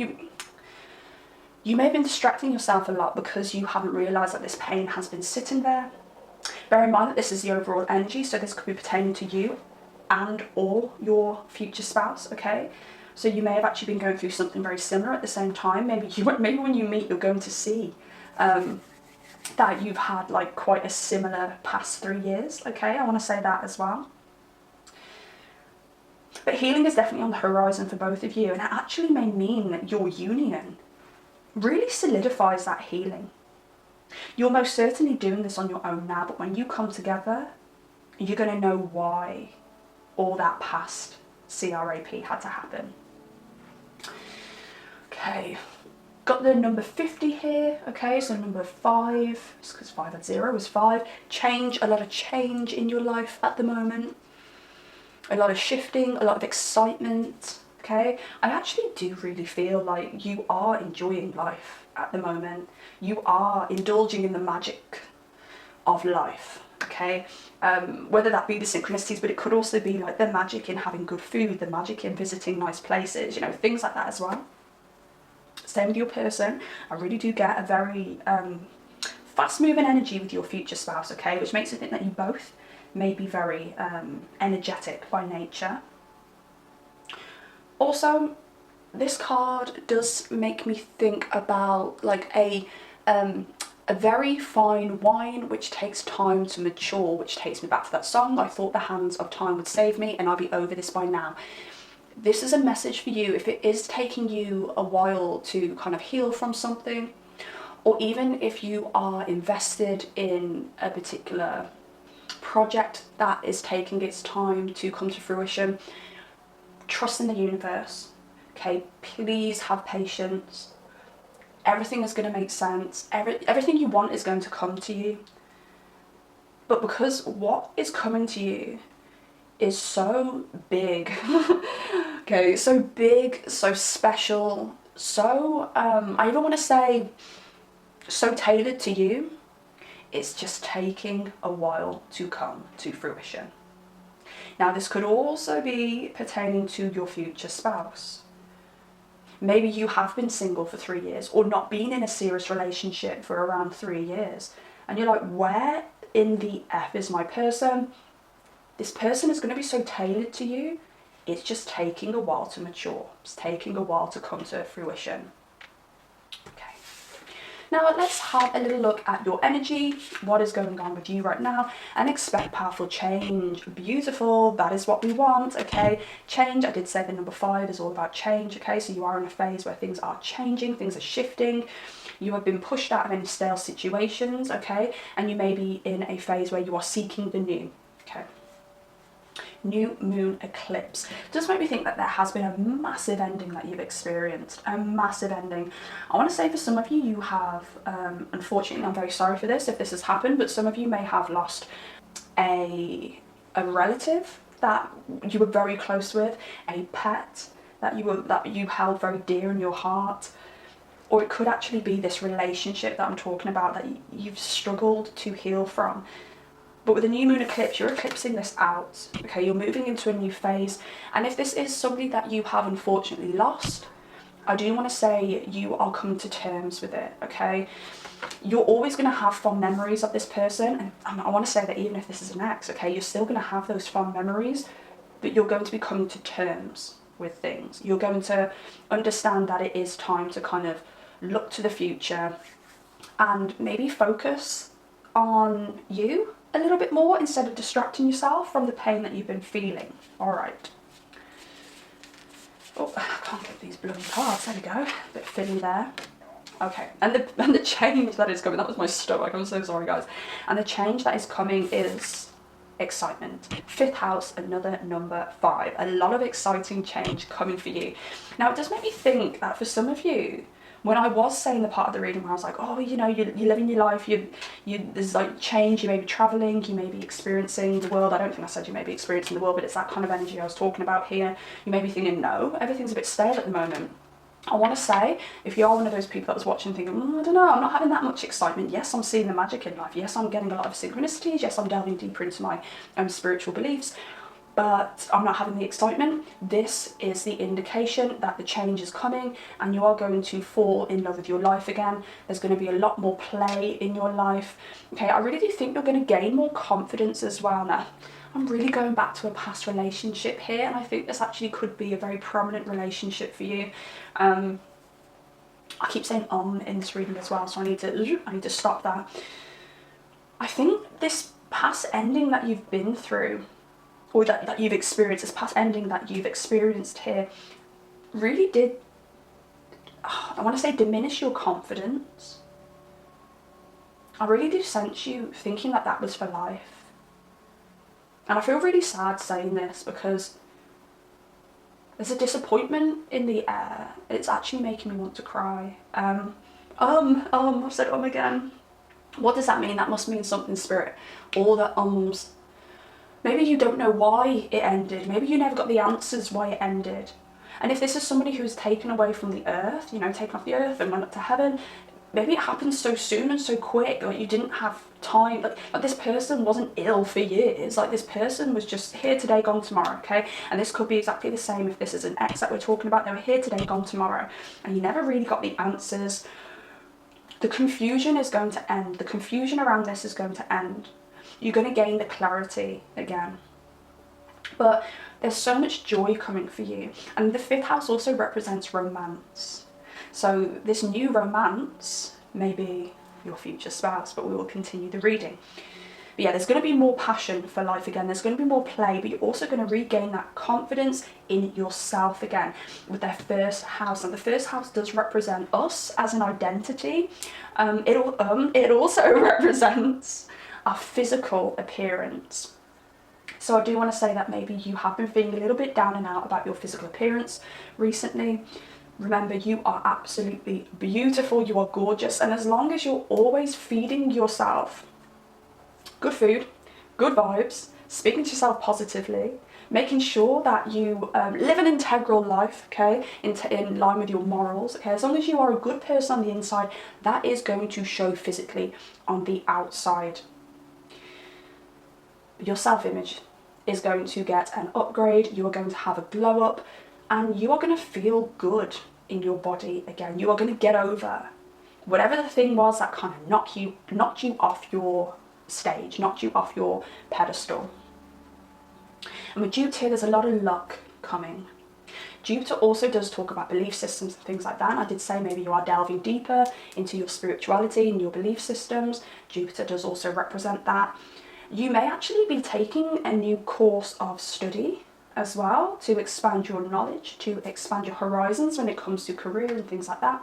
you may have been distracting yourself a lot because you haven't realised that this pain has been sitting there. Bear in mind that this is the overall energy, so this could be pertaining to you and or your future spouse, okay? So you may have actually been going through something very similar at the same time. Maybe when you meet, you're going to see that you've had like quite a similar past 3 years, okay? I want to say that as well. But healing is definitely on the horizon for both of you, and it actually may mean that your union really solidifies that healing. You're most certainly doing this on your own now, but when you come together, you're going to know why all that past CRAP had to happen. Okay. Got the number 50 here, okay, so number 5, it's because 5 had 0 was 5. Change, a lot of change in your life at the moment. A lot of shifting, a lot of excitement, okay. I actually do really feel like you are enjoying life at the moment. You are indulging in the magic of life, okay. Whether that be the synchronicities, but it could also be like the magic in having good food, the magic in visiting nice places, you know, things like that as well. Same with your person. I really do get a very fast moving energy with your future spouse, okay, which makes me think that you both may be very energetic by nature. Also, this card does make me think about like a very fine wine which takes time to mature, which takes me back to that song, I thought the hands of time would save me and I'll be over this by now. This is a message for you if it is taking you a while to kind of heal from something, or even if you are invested in a particular project that is taking its time to come to fruition, trust in the universe, okay? Please have patience. Everything is going to make sense. Everything you want is going to come to you. But because what is coming to you is so big, okay, so big, so special, so, I even want to say, so tailored to you, it's just taking a while to come to fruition. Now, this could also be pertaining to your future spouse. Maybe you have been single for 3 years, or not been in a serious relationship for around 3 years, and you're like, where in the F is my person? This person is going to be so tailored to you, it's just taking a while to mature. It's taking a while to come to fruition. Okay. Now let's have a little look at your energy, what is going on with you right now, and expect powerful change. Beautiful, that is what we want, okay? Change, I did say the number 5 is all about change, okay? So you are in a phase where things are changing, things are shifting. You have been pushed out of any stale situations, okay? And you may be in a phase where you are seeking the new, okay? New moon eclipse does make me think that there has been a massive ending that you've experienced, a massive ending. I want to say for some of you, you have, unfortunately, I'm very sorry for this if this has happened, but some of you may have lost a relative that you were very close with, a pet that you held very dear in your heart, or it could actually be this relationship that I'm talking about that you've struggled to heal from. But with a new moon eclipse, you're eclipsing this out, okay? You're moving into a new phase. And if this is somebody that you have unfortunately lost, I do want to say you are coming to terms with it, okay? You're always going to have fond memories of this person. And I want to say that even if this is an ex, okay, you're still going to have those fond memories, but you're going to be coming to terms with things. You're going to understand that it is time to kind of look to the future and maybe focus on you a little bit more instead of distracting yourself from the pain that you've been feeling. All right. Oh, I can't get these bloody cards. There we go. A bit fiddly there. Okay, and the change that is coming, that was my stomach, I'm so sorry guys. And the change that is coming is excitement. 5th house, another number 5. A lot of exciting change coming for you. Now, it does make me think that for some of you, when I was saying the part of the reading where I was like, oh, you know, you're living your life, there's like change, you may be traveling, you may be experiencing the world. I don't think I said you may be experiencing the world, but it's that kind of energy I was talking about here. You may be thinking, no, everything's a bit stale at the moment. I want to say, if you are one of those people that was watching thinking, I don't know, I'm not having that much excitement. Yes, I'm seeing the magic in life. Yes, I'm getting a lot of synchronicities. Yes, I'm delving deeper into my spiritual beliefs. But I'm not having the excitement. This is the indication that the change is coming and you are going to fall in love with your life again. There's going to be a lot more play in your life. Okay, I really do think you're going to gain more confidence as well now. I'm really going back to a past relationship here, and I think this actually could be a very prominent relationship for you. I keep saying in this reading as well, so I need to stop that. I think this past ending that you've been through, or that you've experienced, this past ending that you've experienced here, really did, I want to say, diminish your confidence. I really do sense you thinking that that was for life. And I feel really sad saying this because there's a disappointment in the air. It's actually making me want to cry. I've said again. What does that mean? That must mean something, Spirit. All the ums. Maybe you don't know why it ended. Maybe you never got the answers why it ended. And if this is somebody who's taken away from the earth, you know, taken off the earth and went up to heaven, maybe it happened so soon and so quick, like you didn't have time, like this person wasn't ill for years, like this person was just here today, gone tomorrow, okay? And this could be exactly the same if this is an ex that we're talking about. They were here today, gone tomorrow, and you never really got the answers. The confusion is going to end. The confusion around this is going to end. You're going to gain the clarity again. But there's so much joy coming for you. And the 5th house also represents romance. So this new romance may be your future spouse, but we will continue the reading. But yeah, there's going to be more passion for life again. There's going to be more play, but you're also going to regain that confidence in yourself again with their first house. And the first house does represent us as an identity. It also represents our physical appearance. So I do want to say that maybe you have been feeling a little bit down and out about your physical appearance recently. Remember, you are absolutely beautiful, you are gorgeous, and as long as you're always feeding yourself good food, good vibes, speaking to yourself positively, making sure that you live an integral life, okay, in line with your morals, okay, as long as you are a good person on the inside, that is going to show physically on the outside. Your self-image is going to get an upgrade, you are going to have a glow up, and you are going to feel good in your body again. You are going to get over whatever the thing was that kind of knocked you off your stage, knocked you off your pedestal. And with Jupiter, there's a lot of luck coming. Jupiter also does talk about belief systems and things like that. And I did say maybe you are delving deeper into your spirituality and your belief systems. Jupiter does also represent that. You may actually be taking a new course of study as well to expand your knowledge, to expand your horizons when it comes to career and things like that.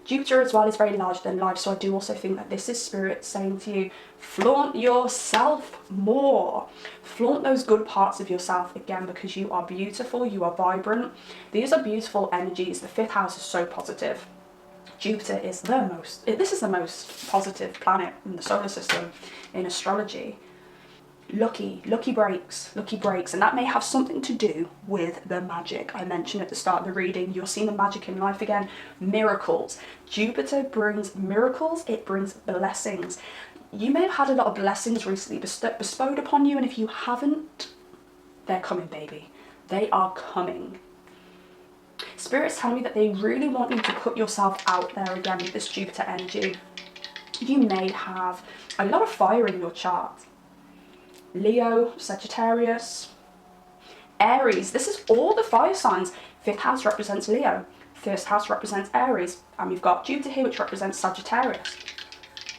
Jupiter as well is very larger than life, so I do also think that this is Spirit saying to you, flaunt yourself more. Flaunt those good parts of yourself again, because you are beautiful, you are vibrant. These are beautiful energies. The 5th house is so positive. Jupiter is this is the most positive planet in the solar system in astrology. Lucky breaks, and that may have something to do with the magic I mentioned at the start of the reading. You're seeing the magic in life again. Miracles. Jupiter brings miracles, it brings blessings. You may have had a lot of blessings recently bestowed upon you, and if you haven't, they're coming, baby. They are coming. Spirit's telling me that they really want you to put yourself out there again with this Jupiter energy. You may have a lot of fire in your chart. Leo, Sagittarius, Aries. This is all the fire signs. 5th house represents Leo. 1st house represents Aries. And we've got Jupiter here, which represents Sagittarius.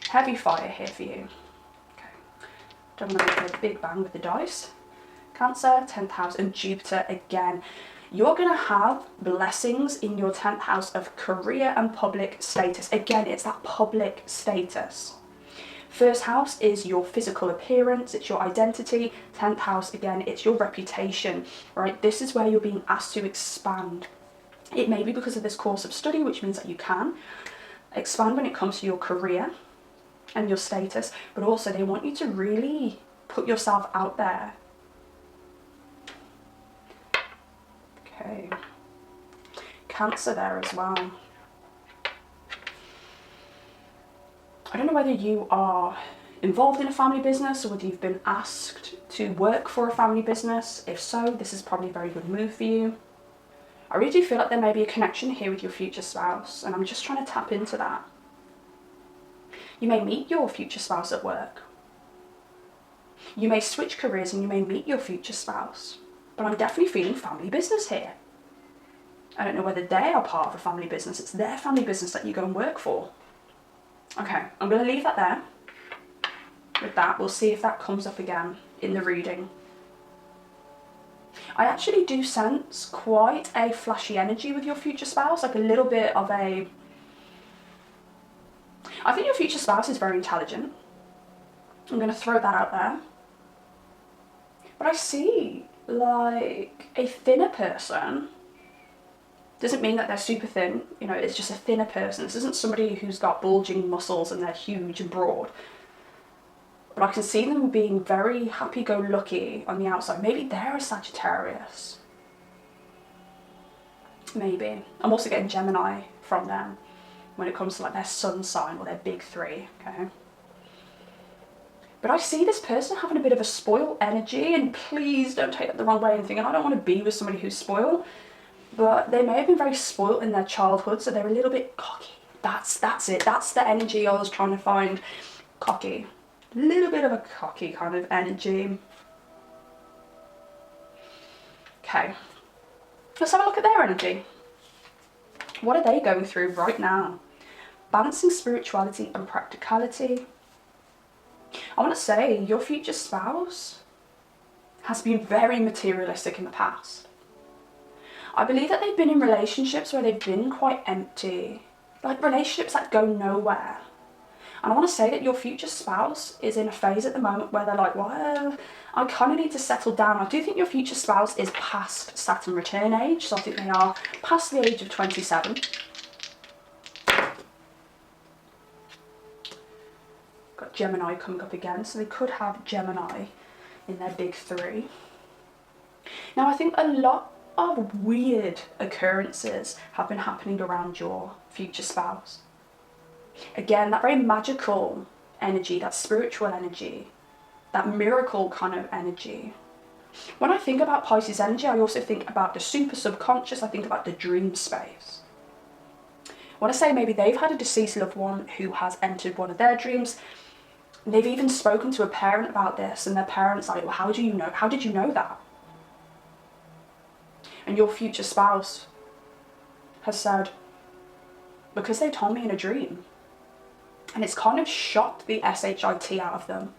Heavy fire here for you. Okay. Don't want to make a big bang with the dice. Cancer, 10th house, and Jupiter again. You're going to have blessings in your 10th house of career and public status. Again, it's that public status. 1st house is your physical appearance, it's your identity. 10th house, again, it's your reputation, right? This is where you're being asked to expand. It may be because of this course of study, which means that you can expand when it comes to your career and your status, but also they want you to really put yourself out there. Okay. Cancer there as well. I don't know whether you are involved in a family business or whether you've been asked to work for a family business. If so, this is probably a very good move for you. I really do feel like there may be a connection here with your future spouse, and I'm just trying to tap into that. You may meet your future spouse at work. You may switch careers and you may meet your future spouse, but I'm definitely feeling family business here. I don't know whether they are part of a family business. It's their family business that you go and work for. Okay, I'm going to leave that there. With that, we'll see if that comes up again in the reading. I actually do sense quite a flashy energy with your future spouse, like a little bit of a... I think your future spouse is very intelligent. I'm going to throw that out there. But I see, like, a thinner person. Doesn't mean that they're super thin, you know, it's just a thinner person. This isn't somebody who's got bulging muscles and they're huge and broad. But I can see them being very happy-go-lucky on the outside. Maybe they're a Sagittarius. Maybe. I'm also getting Gemini from them when it comes to like their sun sign or their big 3, okay? But I see this person having a bit of a spoiled energy, and please don't take that the wrong way and think, I don't want to be with somebody who's spoiled. But they may have been very spoilt in their childhood, so they're a little bit cocky. That's it. That's the energy I was trying to find. Cocky. A little bit of a cocky kind of energy. Okay. Let's have a look at their energy. What are they going through right now? Balancing spirituality and practicality. I want to say your future spouse has been very materialistic in the past. I believe that they've been in relationships where they've been quite empty, like relationships that go nowhere. And I want to say that your future spouse is in a phase at the moment where they're like, well, I kind of need to settle down. I do think your future spouse is past Saturn return age, so I think they are past the age of 27. Got Gemini coming up again, so they could have Gemini in their big three. Now, I think a lot of weird occurrences have been happening around your future spouse. Again, that very magical energy, that spiritual energy, that miracle kind of energy. When I think about Pisces energy, I also think about the super subconscious, I think about the dream space. When I say maybe they've had a deceased loved one who has entered one of their dreams, they've even spoken to a parent about this, and their parents like, well, how did you know that? And your future spouse has said, because they told me in a dream. And it's kind of shocked the SHIT out of them.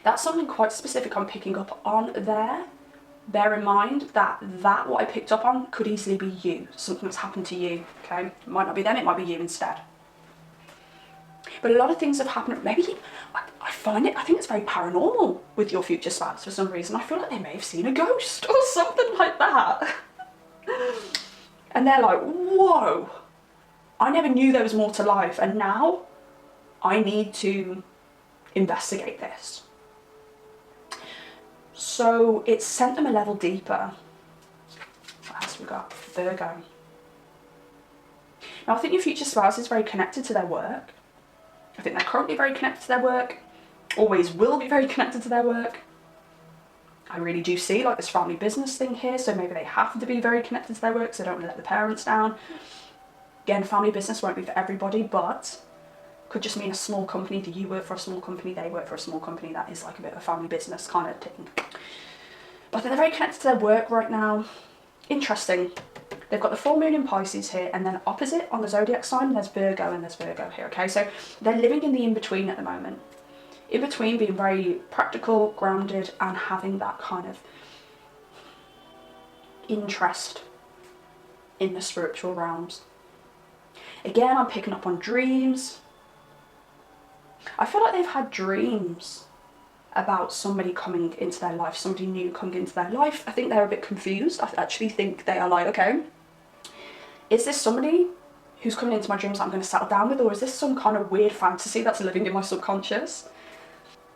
That's something quite specific I'm picking up on there. Bear in mind that what I picked up on could easily be you, something that's happened to you, okay? It might not be them, it might be you instead. But a lot of things have happened, maybe, I think it's very paranormal with your future spouse for some reason. I feel like they may have seen a ghost or something like that. And they're like, whoa, I never knew there was more to life, and now I need to investigate this. So it sent them a level deeper. What else have we got? Virgo. Now I think your future spouse is very connected to their work. I think they're currently very connected to their work, always will be very connected to their work. I really do see like this family business thing here, so maybe they have to be very connected to their work so they don't want to let the parents down. Again, family business won't be for everybody, but could just mean a small company. Do you work for a small company? They work for a small company. That is like a bit of a family business kind of thing. But I think they're very connected to their work right now. Interesting. They've got the full moon in Pisces here, and then opposite on the zodiac sign, there's Virgo and there's Virgo here, okay? So they're living in the in-between at the moment. In between being very practical, grounded, and having that kind of interest in the spiritual realms. Again, I'm picking up on dreams. I feel like they've had dreams about somebody coming into their life, somebody new coming into their life. I think they're a bit confused. I actually think they are like, okay, is this somebody who's coming into my dreams that I'm going to settle down with, or is this some kind of weird fantasy that's living in my subconscious?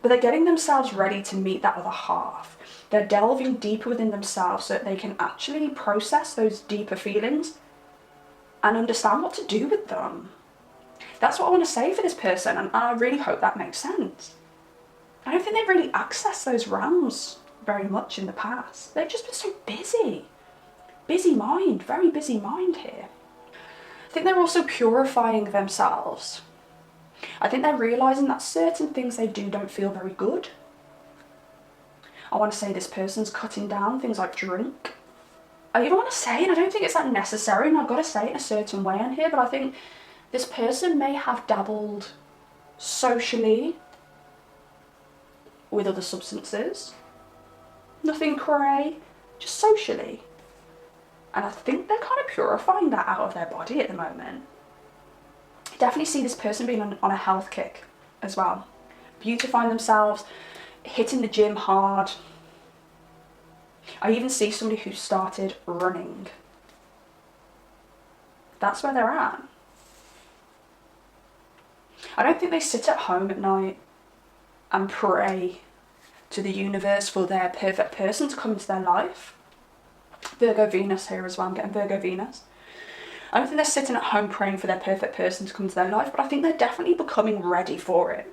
But they're getting themselves ready to meet that other half. They're delving deeper within themselves so that they can actually process those deeper feelings and understand what to do with them. That's what I want to say for this person, and I really hope that makes sense. I don't think they've really accessed those realms very much in the past. They've just been so busy. Busy mind, very busy mind here. I think they're also purifying themselves. I think they're realising that certain things they do don't feel very good. I want to say this person's cutting down things like drink. I even want to say, and I don't think it's that necessary, and I've got to say it in a certain way in here, but I think this person may have dabbled socially with other substances. Nothing cray, just socially. And I think they're kind of purifying that out of their body at the moment. I definitely see this person being on a health kick as well. Beautifying themselves, hitting the gym hard. I even see somebody who started running. That's where they're at. I don't think they sit at home at night and pray to the universe for their perfect person to come into their life. Virgo Venus here as well, I'm getting Virgo Venus. I don't think they're sitting at home praying for their perfect person to come into their life, but I think they're definitely becoming ready for it.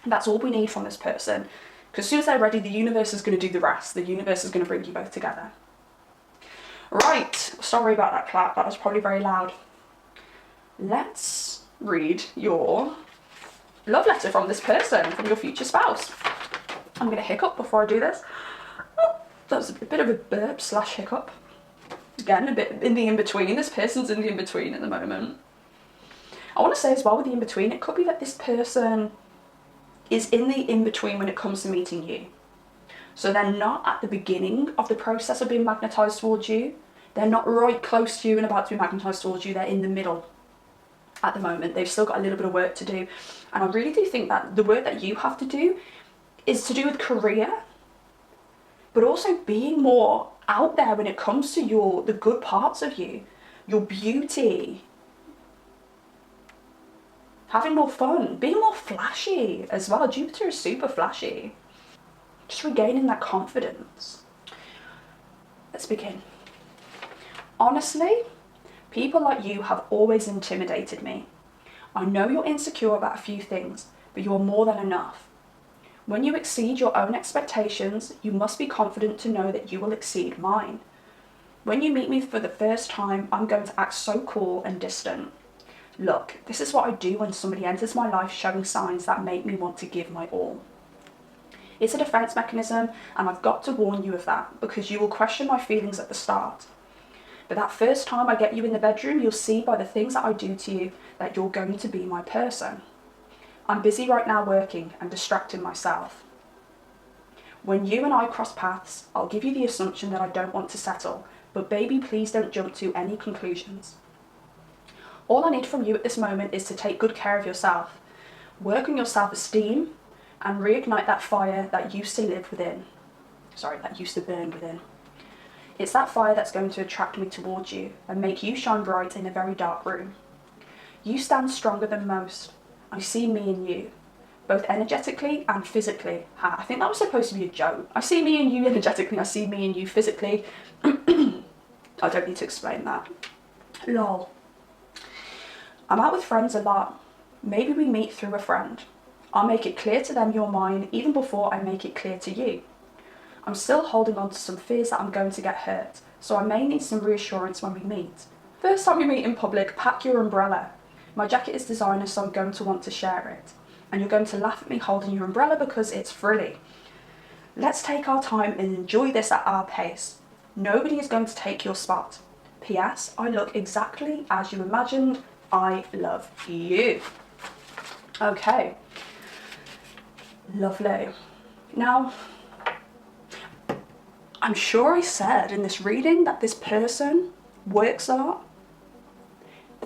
And that's all we need from this person. Because as soon as they're ready, the universe is going to do the rest. The universe is going to bring you both together. Right, sorry about that clap, that was probably very loud. Let's read your love letter from this person, from your future spouse. I'm going to hiccup before I do this. Oh, that was a bit of a burp / hiccup. Again, a bit in the in-between. This person's in the in-between at the moment. I want to say as well with the in-between, it could be that this person is in the in-between when it comes to meeting you. So they're not at the beginning of the process of being magnetised towards you. They're not right close to you and about to be magnetised towards you. They're in the middle at the moment. They've still got a little bit of work to do. And I really do think that the work that you have to do is to do with career, but also being more out there when it comes to the good parts of you, your beauty, having more fun, being more flashy as well. Jupiter is super flashy. Just regaining that confidence. Let's begin. Honestly, people like you have always intimidated me. I know you're insecure about a few things, but you are more than enough. When you exceed your own expectations, you must be confident to know that you will exceed mine. When you meet me for the first time, I'm going to act so cool and distant. Look, this is what I do when somebody enters my life showing signs that make me want to give my all. It's a defense mechanism, and I've got to warn you of that, because you will question my feelings at the start. But that first time I get you in the bedroom, you'll see by the things that I do to you that you're going to be my person. I'm busy right now working and distracting myself. When you and I cross paths, I'll give you the assumption that I don't want to settle, but baby, please don't jump to any conclusions. All I need from you at this moment is to take good care of yourself, work on your self-esteem, and reignite that fire that used to live within. That used to burn within. It's that fire that's going to attract me towards you and make you shine bright in a very dark room. You stand stronger than most. I see me in you, both energetically and physically. I think that was supposed to be a joke. I see me in you energetically, I see me in you physically. I don't need to explain that. Lol. I'm out with friends a lot. Maybe we meet through a friend. I'll make it clear to them you're mine even before I make it clear to you. I'm still holding on to some fears that I'm going to get hurt, so I may need some reassurance when we meet. First time we meet in public, pack your umbrella. My jacket is designer, so I'm going to want to share it. And you're going to laugh at me holding your umbrella because it's frilly. Let's take our time and enjoy this at our pace. Nobody is going to take your spot. P.S. I look exactly as you imagined. I love you. Okay. Lovely. Now, I'm sure I said in this reading that this person works a lot.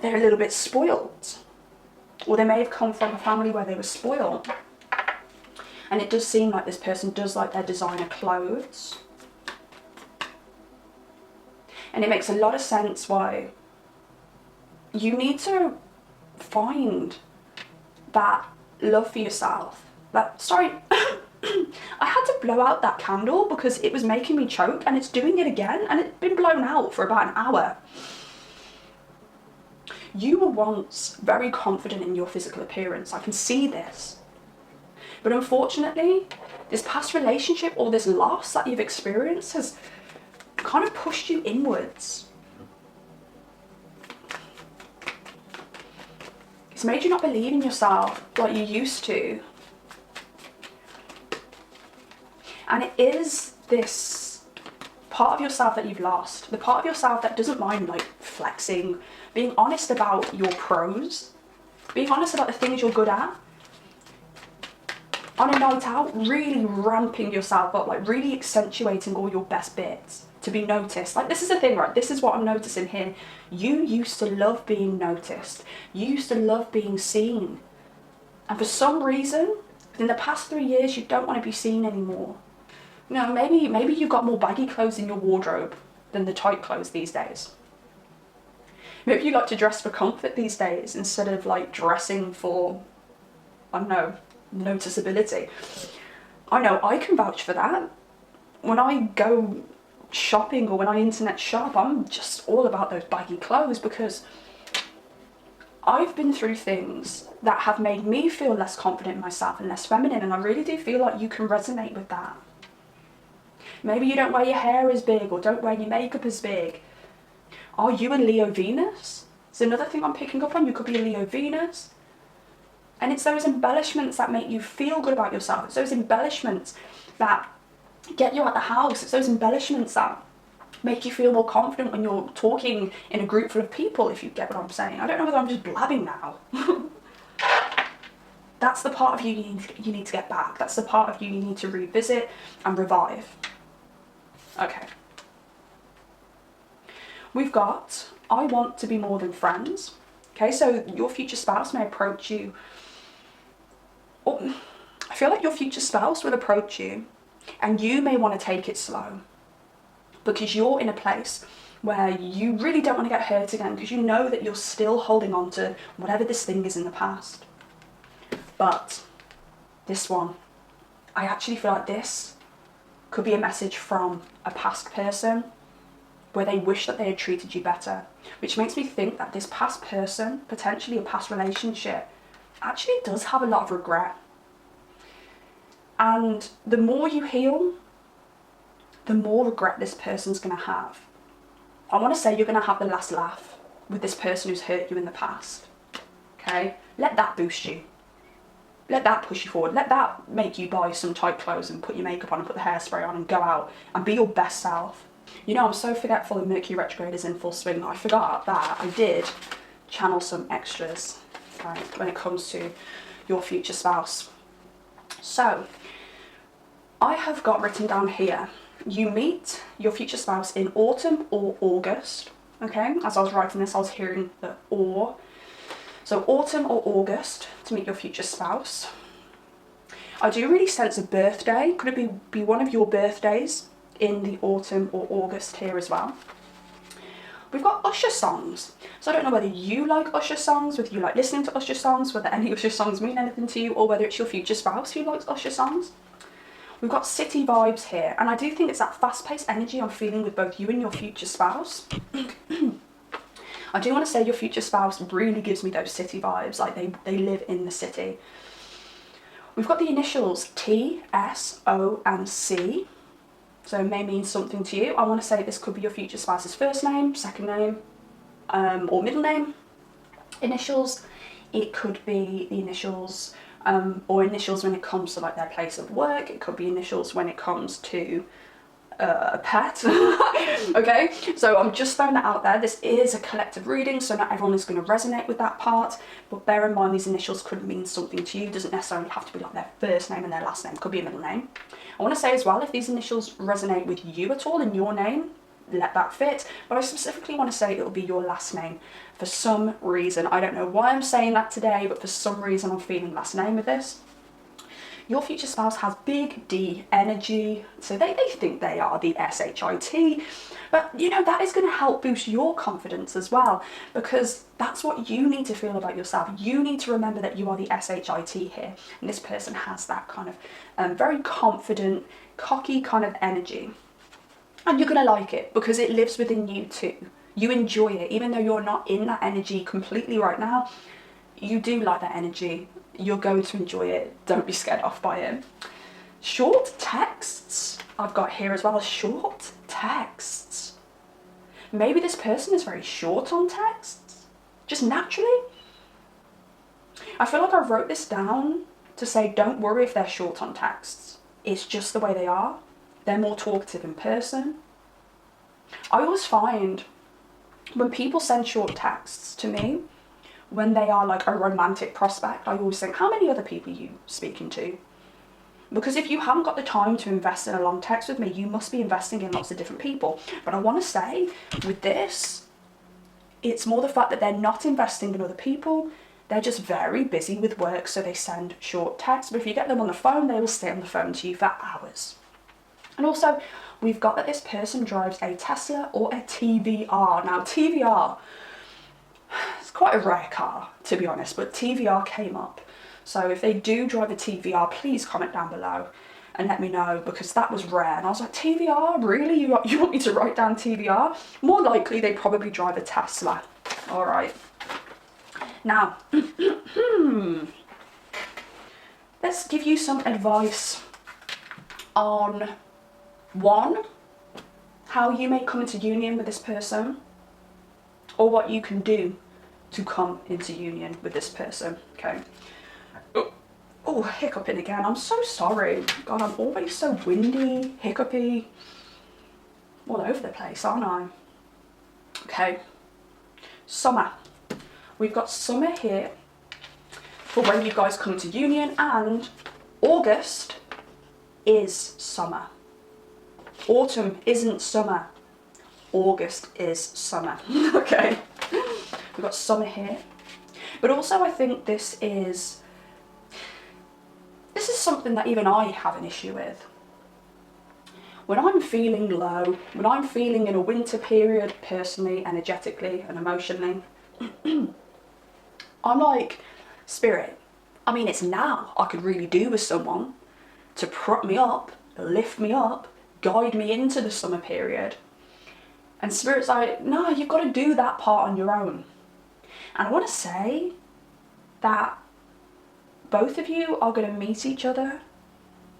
They're a little bit spoiled, or they may have come from a family where they were spoiled, and it does seem like this person does like their designer clothes, and it makes a lot of sense why you need to find that love for yourself. I had to blow out that candle because it was making me choke, and it's doing it again, and it's been blown out for about an hour. You were once very confident in your physical appearance. I can see this. But unfortunately, this past relationship or this loss that you've experienced has kind of pushed you inwards. It's made you not believe in yourself like you used to. And it is this part of yourself that you've lost. The part of yourself that doesn't mind like flexing, being honest about your pros, being honest about the things you're good at. On a night out, really ramping yourself up, like really accentuating all your best bits to be noticed. Like, this is the thing, right? This is what I'm noticing here. You used to love being noticed. You used to love being seen. And for some reason, within the past 3 years, you don't want to be seen anymore. No, maybe you've got more baggy clothes in your wardrobe than the tight clothes these days. Maybe you like to dress for comfort these days instead of like dressing for, I don't know, noticeability. I know I can vouch for that. When I go shopping or when I internet shop, I'm just all about those baggy clothes because I've been through things that have made me feel less confident in myself and less feminine, and I really do feel like you can resonate with that. Maybe you don't wear your hair as big or don't wear your makeup as big. Are you a Leo Venus? It's another thing I'm picking up on. You could be a Leo Venus. And it's those embellishments that make you feel good about yourself. It's those embellishments that get you out the house. It's those embellishments that make you feel more confident when you're talking in a group full of people, if you get what I'm saying. I don't know whether I'm just blabbing now. That's the part of you you need to get back. That's the part of you need to revisit and revive. Okay. We've got, I want to be more than friends. Okay, so your future spouse may approach you. Oh, I feel like your future spouse will approach you and you may want to take it slow because you're in a place where you really don't want to get hurt again because you know that you're still holding on to whatever this thing is in the past. But this one, I actually feel like this could be a message from a past person where they wish that they had treated you better, which makes me think that this past person, potentially a past relationship, actually does have a lot of regret. And the more you heal, the more regret this person's going to have. I want to say you're going to have the last laugh with this person who's hurt you in the past. Okay? Let that boost you. Let that push you forward. Let that make you buy some tight clothes and put your makeup on and put the hairspray on and go out and be your best self. You know, I'm so forgetful that Mercury retrograde is in full swing. I forgot that. I did channel some extras, right, when it comes to your future spouse. So, I have got written down here, you meet your future spouse in autumn or August. Okay, as I was writing this, I was hearing the or. So autumn or August to meet your future spouse. I do really sense a birthday. Could it be one of your birthdays in the autumn or August here as well? We've got Usher songs. So I don't know whether you like Usher songs, whether you like listening to Usher songs, whether any Usher songs mean anything to you, or whether it's your future spouse who likes Usher songs. We've got city vibes here, and I do think it's that fast-paced energy I'm feeling with both you and your future spouse. I do want to say your future spouse really gives me those city vibes, like they live in the city. We've got the initials T, S, O, and C. So it may mean something to you. I want to say this could be your future spouse's first name, second name, or middle name. Initials, it could be the initials, or initials when it comes to like their place of work. It could be initials when it comes to a pet. Okay, so I'm just throwing that out there. This is a collective reading, so not everyone is going to resonate with that part, but bear in mind these initials could mean something to you. It doesn't necessarily have to be like their first name and their last name. It could be a middle name. I want to say as well, if these initials resonate with you at all in your name, let that fit, but I specifically want to say it'll be your last name for some reason. I don't know why I'm saying that today, but for some reason I'm feeling last name with this. Your future spouse has big D energy, so they think they are the SHIT, but you know, that is going to help boost your confidence as well, because that's what you need to feel about yourself. You need to remember that you are the SHIT here, and this person has that kind of very confident, cocky kind of energy. And you're going to like it because it lives within you too. You enjoy it, even though you're not in that energy completely right now. You do like that energy. You're going to enjoy it. Don't be scared off by it. Short texts I've got here as well. Short texts. Maybe this person is very short on texts, just naturally. I feel like I wrote this down to say don't worry if they're short on texts. It's just the way they are. They're more talkative in person. I always find when people send short texts to me, when they are like a romantic prospect, I always think, how many other people are you speaking to? Because if you haven't got the time to invest in a long text with me, you must be investing in lots of different people. But I want to say, with this, it's more the fact that they're not investing in other people. They're just very busy with work, so they send short texts. But if you get them on the phone, they will stay on the phone to you for hours. And also, we've got that this person drives a Tesla or a TVR. Now, TVR, it's quite a rare car, to be honest, but TVR came up. So if they do drive a TVR, please comment down below and let me know, because that was rare. And I was like, TVR? Really? You want me to write down TVR? More likely, they probably drive a Tesla. All right. Now, let's give you some advice on, one, how you may come into union with this person, or what you can do to come into union with this person, okay? Oh, hiccuping again. I'm so sorry. God, I'm always so windy, hiccupy, all over the place, aren't I? Okay, summer. We've got summer here. for when you guys come into union, and August is summer. Autumn isn't summer. August is summer. Okay. We've got summer here. But also I think this is something that even I have an issue with. When I'm feeling low, when I'm feeling in a winter period, personally, energetically and emotionally, I'm like, Spirit, I mean, it's now I could really do with someone to prop me up, lift me up, guide me into the summer period. And Spirit's like, no, you've got to do that part on your own. And I want to say that both of you are going to meet each other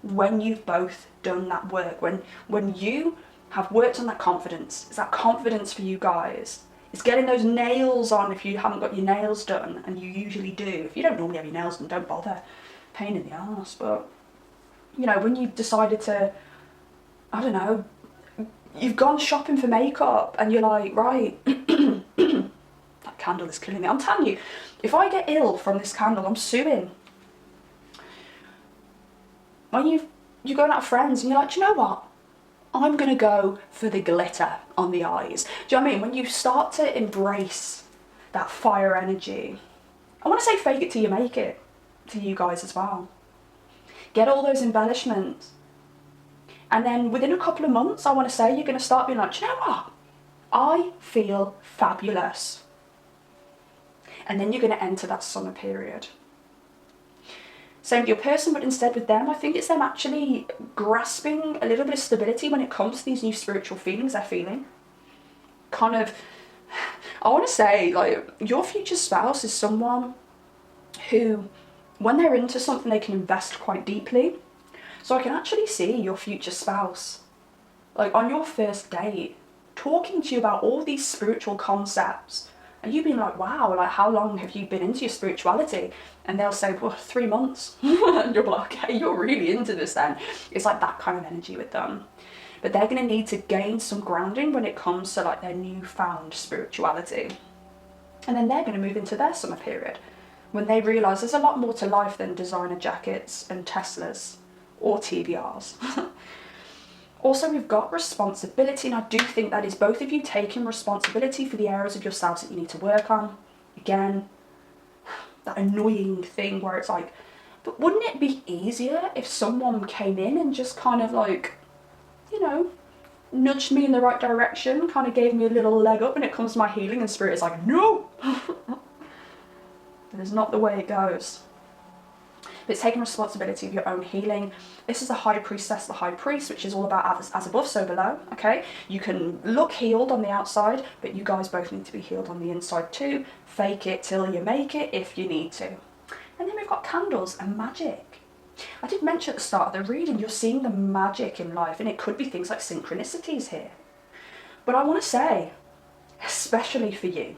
when you've both done that work. When you have worked on that confidence. It's that confidence for you guys. It's getting those nails on if you haven't got your nails done, and you usually do. If you don't normally have your nails done, don't bother. Pain in the arse. But, you know, when you've decided to, I don't know, you've gone shopping for makeup and you're like, right, that candle is killing me. I'm telling you, if I get ill from this candle, I'm suing. When you're going out with friends and you're like, do you know what? I'm going to go for the glitter on the eyes. Do you know what I mean? When you start to embrace that fire energy, I want to say fake it till you make it to you guys as well. Get all those embellishments. And then within a couple of months, I want to say you're going to start being like, do you know what? I feel fabulous. And then you're going to enter that summer period. Same with your person, but instead with them, I think it's them actually grasping a little bit of stability when it comes to these new spiritual feelings they're feeling. Kind of, I want to say, like, your future spouse is someone who, when they're into something, they can invest quite deeply. So I can actually see your future spouse, like on your first date, talking to you about all these spiritual concepts. And you've been like, wow, like how long have you been into your spirituality? And they'll say, well, 3 months. And you're like, okay, you're really into this then. It's like that kind of energy with them. But they're going to need to gain some grounding when it comes to like their newfound spirituality. And then they're going to move into their summer period when they realise there's a lot more to life than designer jackets and Teslas or TBRs. Also, we've got responsibility, and I do think that is both of you taking responsibility for the areas of yourselves that you need to work on. Again, that annoying thing where it's like, but wouldn't it be easier if someone came in and just kind of like, you know, nudged me in the right direction, kind of gave me a little leg up when it comes to my healing, and Spirit is like, no! That is not the way it goes. But it's taking responsibility of your own healing. This is the High Priestess, the High Priest, which is all about as above, so below, okay? You can look healed on the outside, but you guys both need to be healed on the inside too. Fake it till you make it if you need to. And then we've got candles and magic. I did mention at the start of the reading, you're seeing the magic in life, and it could be things like synchronicities here. But I want to say, especially for you,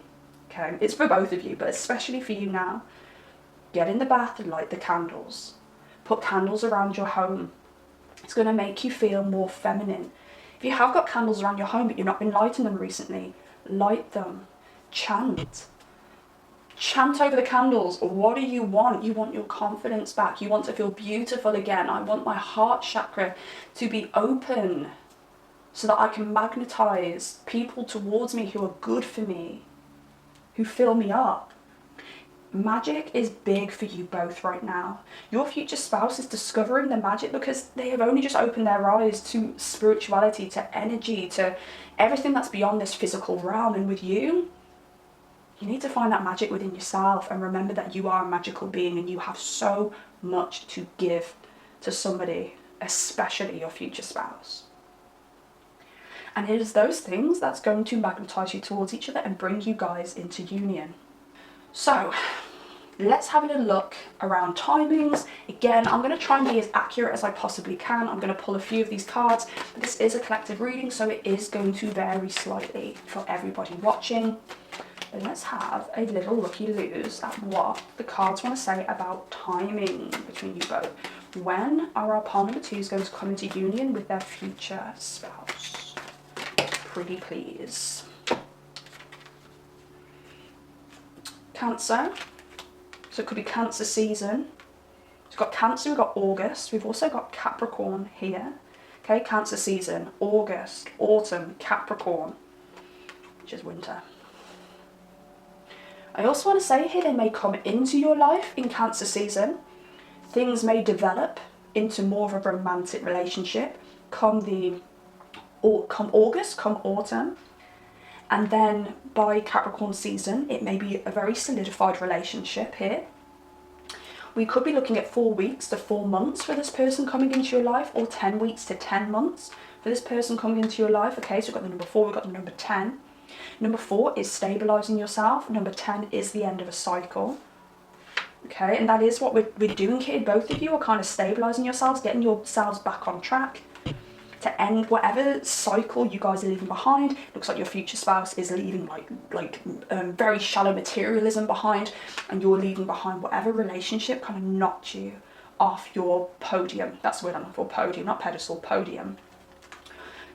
okay? It's for both of you, but especially for you now, get in the bath and light the candles. Put candles around your home. It's going to make you feel more feminine. If you have got candles around your home but you've not been lighting them recently, light them. Chant. Chant over the candles. What do you want? You want your confidence back. You want to feel beautiful again. I want my heart chakra to be open so that I can magnetize people towards me who are good for me, who fill me up. Magic is big for you both right now. Your future spouse is discovering the magic because they have only just opened their eyes to spirituality, to energy, to everything that's beyond this physical realm. And with you, you need to find that magic within yourself and remember that you are a magical being and you have so much to give to somebody, especially your future spouse. And it is those things that's going to magnetize you towards each other and bring you guys into union. So let's have a little look around timings. Again, I'm going to try and be as accurate as I possibly can. I'm going to pull a few of these cards, but this is a collective reading, so it is going to vary slightly for everybody watching. But let's have a little looky-loos at what the cards want to say about timing between you both. When are our pile number 2s going to come into union with their future spouse? Pretty please. Cancer, So it could be Cancer season. We've got Cancer, we've got August. We've also got Capricorn here. Okay, Cancer season, August, autumn, Capricorn, which is winter. I also want to say here, they may come into your life in Cancer season. Things may develop into more of a romantic relationship come August, come autumn. And then by Capricorn season, it may be a very solidified relationship here. We could be looking at 4 weeks to 4 months for this person coming into your life, or 10 weeks to 10 months for this person coming into your life. Okay, so we've got the number 4, we've got the number 10. Number 4 is stabilising yourself. Number 10 is the end of a cycle. Okay, and that is what we're doing here. Both of you are kind of stabilising yourselves, getting yourselves back on track to end whatever cycle you guys are leaving behind. Looks like your future spouse is leaving very shallow materialism behind, and you're leaving behind whatever relationship kind of knocked you off your podium. That's the word I'm looking for, podium, not pedestal, podium.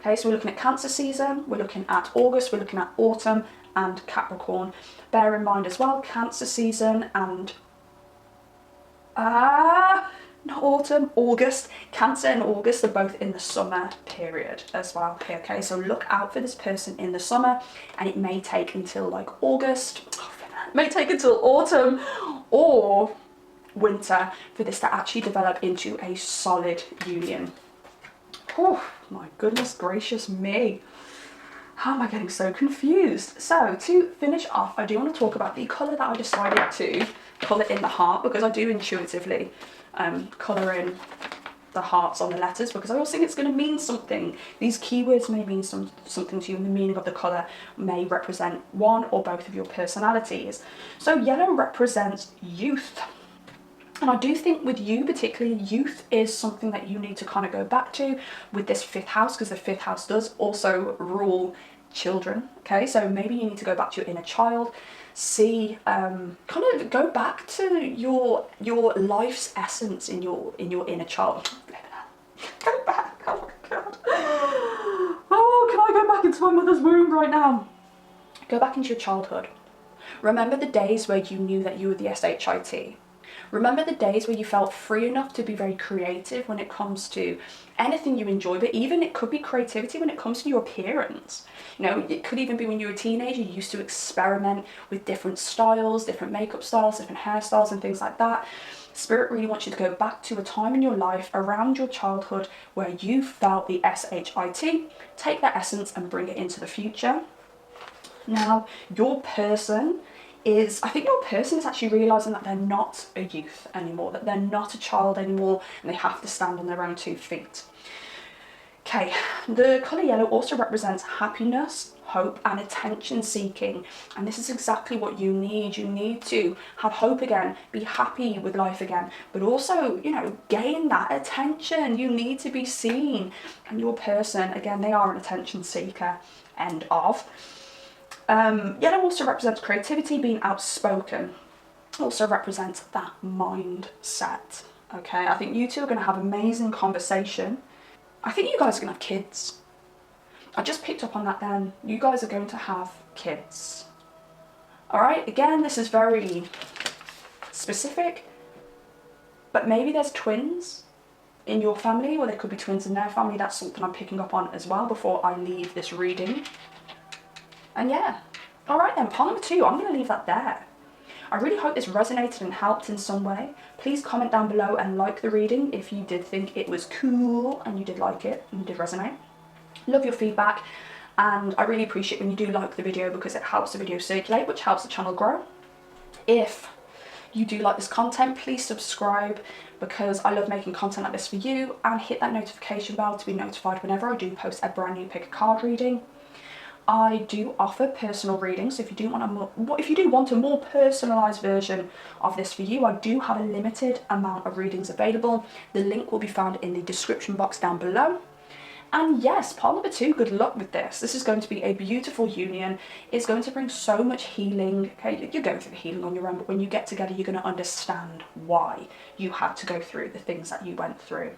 Okay, so we're looking at Cancer season, we're looking at August, we're looking at autumn and Capricorn. Bear in mind as well, Cancer season and not autumn, August. Cancer and August are both in the summer period as well. Okay, so look out for this person in the summer, and it may take until like August, it may take until autumn or winter for this to actually develop into a solid union. Oh my goodness gracious me. How am I getting so confused? So to finish off, I do want to talk about the colour that I decided to colour in the heart, because I do intuitively colour in the hearts on the letters, because I also think it's going to mean something. These keywords may mean something to you, and the meaning of the colour may represent one or both of your personalities. So yellow represents youth. And I do think with you particularly, youth is something that you need to kind of go back to with this 5th house, because the 5th house does also rule children. Okay, so maybe you need to go back to your inner child, see, kind of go back to your life's essence in your inner child. Go back. Oh my god. Oh, can I go back into my mother's womb right now? Go back into your childhood. Remember the days where you knew that you were the SHIT. Remember the days where you felt free enough to be very creative when it comes to anything you enjoy, but even it could be creativity when it comes to your appearance. You know, it could even be when you were a teenager, you used to experiment with different styles, different makeup styles, different hairstyles and things like that. Spirit really wants you to go back to a time in your life around your childhood where you felt the SHIT, take that essence and bring it into the future. Now, your person I think your person is actually realising that they're not a youth anymore, that they're not a child anymore, and they have to stand on their own 2 feet. Okay, the colour yellow also represents happiness, hope and attention seeking, and this is exactly what you need. You need to have hope again, be happy with life again, but also, you know, gain that attention. You need to be seen, and your person, again, they are an attention seeker, end of. Yellow also represents creativity, being outspoken. Also represents that mindset. Okay, I think you two are going to have amazing conversation. I think you guys are going to have kids. I just picked up on that then. You guys are going to have kids. Alright, again, this is very specific, but maybe there's twins in your family, or there could be twins in their family. That's something I'm picking up on as well before I leave this reading. And yeah, alright then, part number 2, I'm going to leave that there. I really hope this resonated and helped in some way. Please comment down below and like the reading if you did think it was cool and you did like it and you did resonate. Love your feedback, and I really appreciate when you do like the video, because it helps the video circulate, which helps the channel grow. If you do like this content, please subscribe, because I love making content like this for you, and hit that notification bell to be notified whenever I do post a brand new pick a card reading. I do offer personal readings, so if you do want a more personalised version of this for you, I do have a limited amount of readings available. The link will be found in the description box down below. And yes, part number 2, good luck with this. This is going to be a beautiful union. It's going to bring so much healing. Okay, you're going through the healing on your own, but when you get together, you're going to understand why you had to go through the things that you went through.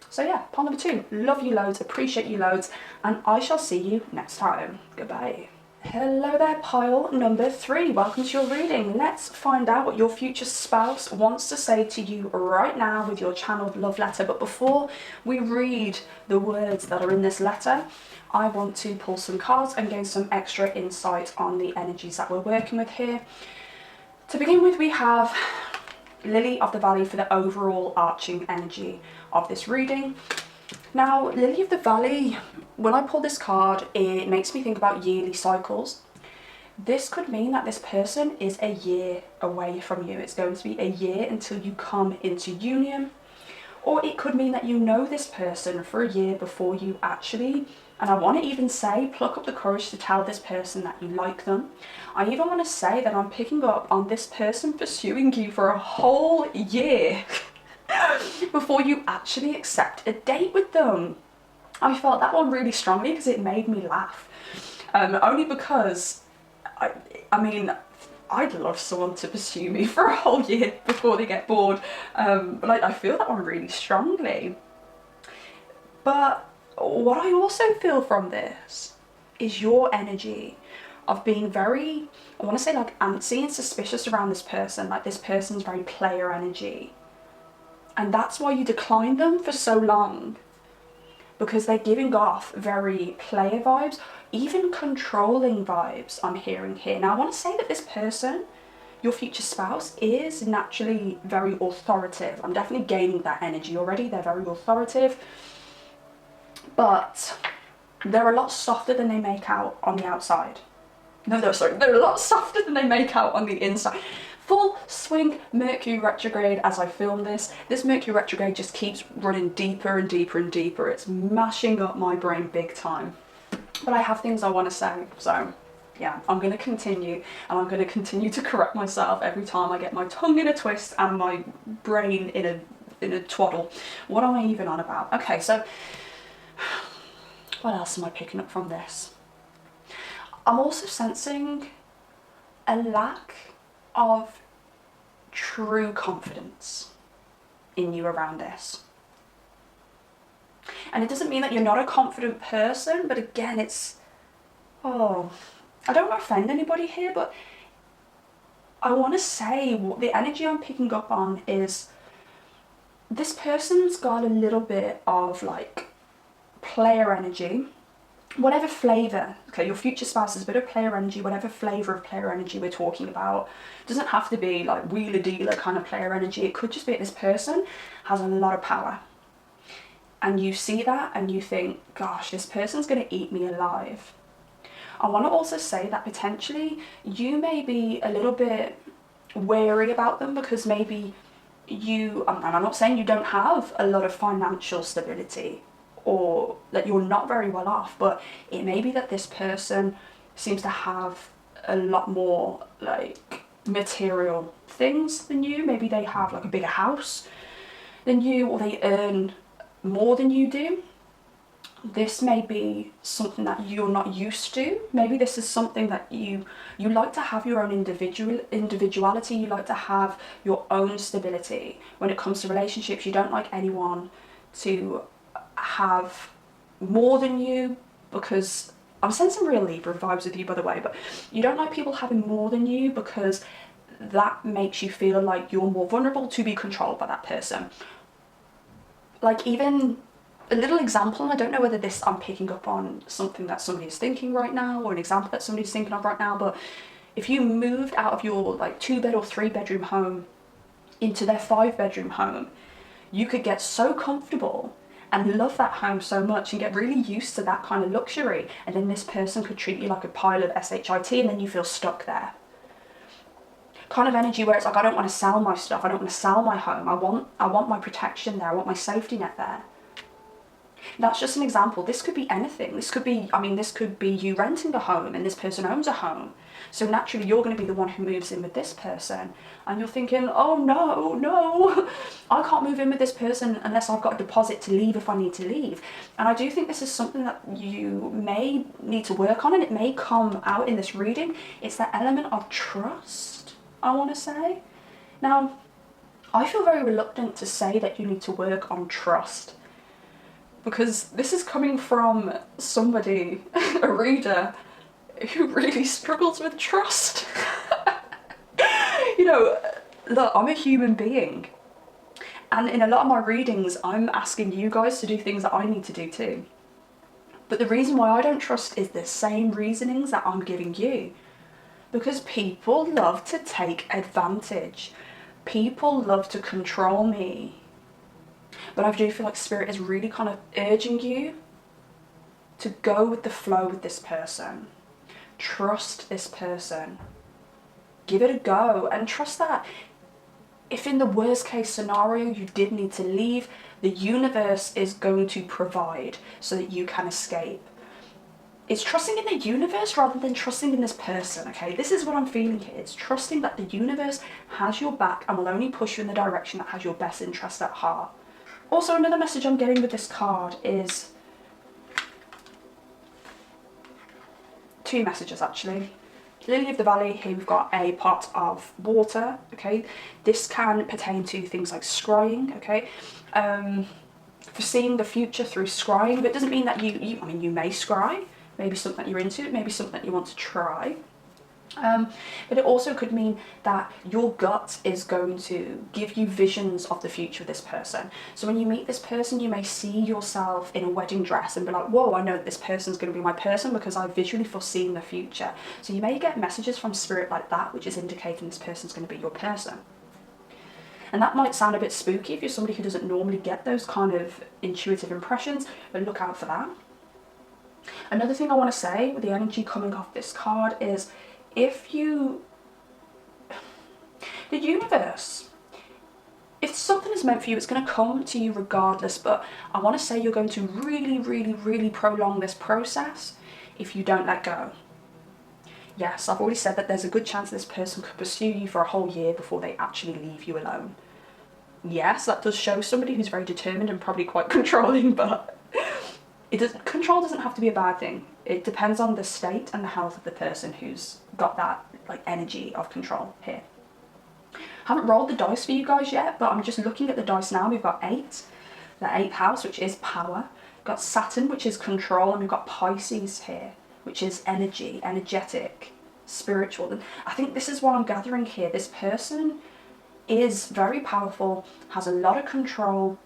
So yeah, part number 2, love you loads, appreciate you loads, and I shall see you next time. Goodbye. Hello there, pile number 3. Welcome to your reading. Let's find out what your future spouse wants to say to you right now with your channeled love letter. But before we read the words that are in this letter, I want to pull some cards and gain some extra insight on the energies that we're working with here. To begin with, we have Lily of the Valley for the overall arching energy of this reading. Now, Lily of the Valley, when I pull this card, it makes me think about yearly cycles. This could mean that this person is a year away from you. It's going to be a year until you come into union. Or it could mean that you know this person for a year before you actually, and I want to even say, pluck up the courage to tell this person that you like them. I even want to say that I'm picking up on this person pursuing you for a whole year before you actually accept a date with them. I felt that one really strongly because it made me laugh. Only because, I mean, I'd love someone to pursue me for a whole year before they get bored. But I feel that one really strongly. But what I also feel from this is your energy of being very, I want to say like antsy and suspicious around this person. Like this person's very player energy. And that's why you declined them for so long. Because they're giving off very player vibes, even controlling vibes I'm hearing here. Now I want to say that this person, your future spouse, is naturally very authoritative. I'm definitely gaining that energy already. They're very authoritative. But they're a lot softer than they make out on the outside. No, sorry, they're a lot softer than they make out on the inside. Full swing Mercury retrograde as I film this. This Mercury retrograde just keeps running deeper and deeper and deeper. It's mashing up my brain big time. But I have things I want to say, so yeah, I'm going to continue, and I'm going to continue to correct myself every time I get my tongue in a twist and my brain in a twaddle. What am I even on about? Okay, so what else am I picking up from this? I'm also sensing a lack of true confidence in you around this. And it doesn't mean that you're not a confident person, but again, it's, I don't want to offend anybody here, but I want to say what the energy I'm picking up on is this person's got a little bit of like player energy. Whatever flavour, okay, your future spouse is a bit of player energy, whatever flavour of player energy we're talking about. It doesn't have to be like wheeler dealer kind of player energy. It could just be that this person has a lot of power. And you see that and you think, gosh, this person's going to eat me alive. I want to also say that potentially you may be a little bit wary about them because maybe you, and I'm not saying you don't have a lot of financial stability, or that you're not very well off, but it may be that this person seems to have a lot more like material things than you. Maybe they have like a bigger house than you, or they earn more than you do. This may be something that you're not used to. Maybe this is something that you like to have your own individuality. You like to have your own stability. When it comes to relationships, you don't like anyone to have more than you, because I'm sensing real Libra vibes with you, by the way, but you don't like people having more than you because that makes you feel like you're more vulnerable to be controlled by that person. Like even a little example, and I don't know whether this, I'm picking up on something that somebody is thinking right now or an example that somebody's thinking of right now, but if you moved out of your like 2-bed or 3-bedroom home into their 5-bedroom home, you could get so comfortable and love that home so much and get really used to that kind of luxury, and then this person could treat you like a pile of shit and then you feel stuck there. Kind of energy where it's like, I don't want to sell my stuff, I don't want to sell my home, I want my protection there, I want my safety net there. That's just an example. This could be anything. This could be, I mean, this could be you renting a home and this person owns a home. So naturally you're going to be the one who moves in with this person. And you're thinking, oh no, I can't move in with this person unless I've got a deposit to leave if I need to leave. And I do think this is something that you may need to work on, and it may come out in this reading. It's that element of trust, I want to say. Now, I feel very reluctant to say that you need to work on trust, because this is coming from somebody, a reader, who really struggles with trust. You know, look, I'm a human being. And in a lot of my readings, I'm asking you guys to do things that I need to do too. But the reason why I don't trust is the same reasonings that I'm giving you. Because people love to take advantage. People love to control me. But I do feel like Spirit is really kind of urging you to go with the flow with this person. Trust this person. Give it a go and trust that if in the worst case scenario you did need to leave, the universe is going to provide so that you can escape. It's trusting in the universe rather than trusting in this person, okay? This is what I'm feeling here. It's trusting that the universe has your back and will only push you in the direction that has your best interest at heart. Also, another message I'm getting with this card is two messages actually. Lily of the Valley, here we've got a pot of water, okay? This can pertain to things like scrying, okay? Foreseeing the future through scrying, but it doesn't mean that I mean, you may scry, maybe something that you're into, maybe something that you want to try. But it also could mean that your gut is going to give you visions of the future of this person. So when you meet this person, you may see yourself in a wedding dress and be like, whoa, I know that this person's going to be my person because I've visually foreseen the future. So you may get messages from Spirit like that, which is indicating this person's going to be your person. And that might sound a bit spooky if you're somebody who doesn't normally get those kind of intuitive impressions, but look out for that. Another thing I want to say with the energy coming off this card is, the universe, if something is meant for you, it's going to come to you regardless, but I want to say you're going to really, really, really prolong this process if you don't let go. Yes, I've already said that there's a good chance this person could pursue you for a whole year before they actually leave you alone. Yes, that does show somebody who's very determined and probably quite controlling, but control doesn't have to be a bad thing. It depends on the state and the health of the person who's got that energy of control here. I haven't rolled the dice for you guys yet, but I'm just looking at the dice now. We've got 8, the 8th house, which is power. We've got Saturn, which is control, and we've got Pisces here, which is energy, energetic, spiritual. And I think this is what I'm gathering here. This person is very powerful, has a lot of control,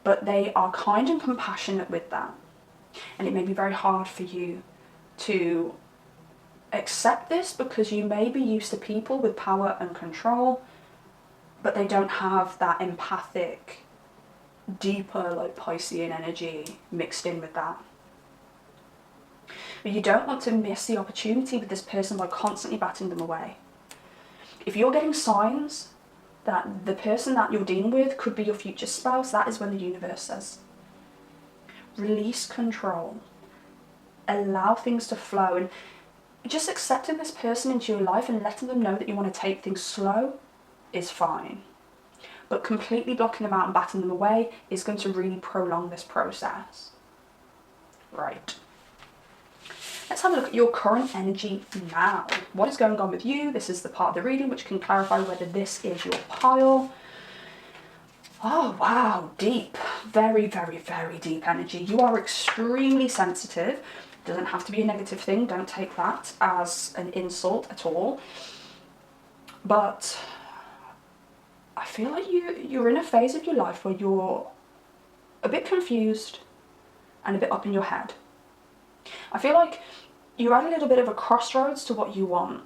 but they are kind and compassionate with that. And it may be very hard for you to accept this because you may be used to people with power and control, but they don't have that empathic, deeper, Piscean energy mixed in with that. But you don't want to miss the opportunity with this person by constantly batting them away. If you're getting signs that the person that you're dealing with could be your future spouse, that is when the universe says, release control, allow things to flow, and just accepting this person into your life and letting them know that you want to take things slow is fine. But completely blocking them out and batting them away is going to really prolong this process. Right. Let's have a look at your current energy now. What is going on with you? This is the part of the reading which can clarify whether this is your pile. Oh, wow, deep, very, very, very deep energy. You are extremely sensitive. It doesn't have to be a negative thing. Don't take that as an insult at all. But I feel like you're in a phase of your life where you're a bit confused and a bit up in your head. I feel like you're at a little bit of a crossroads to what you want.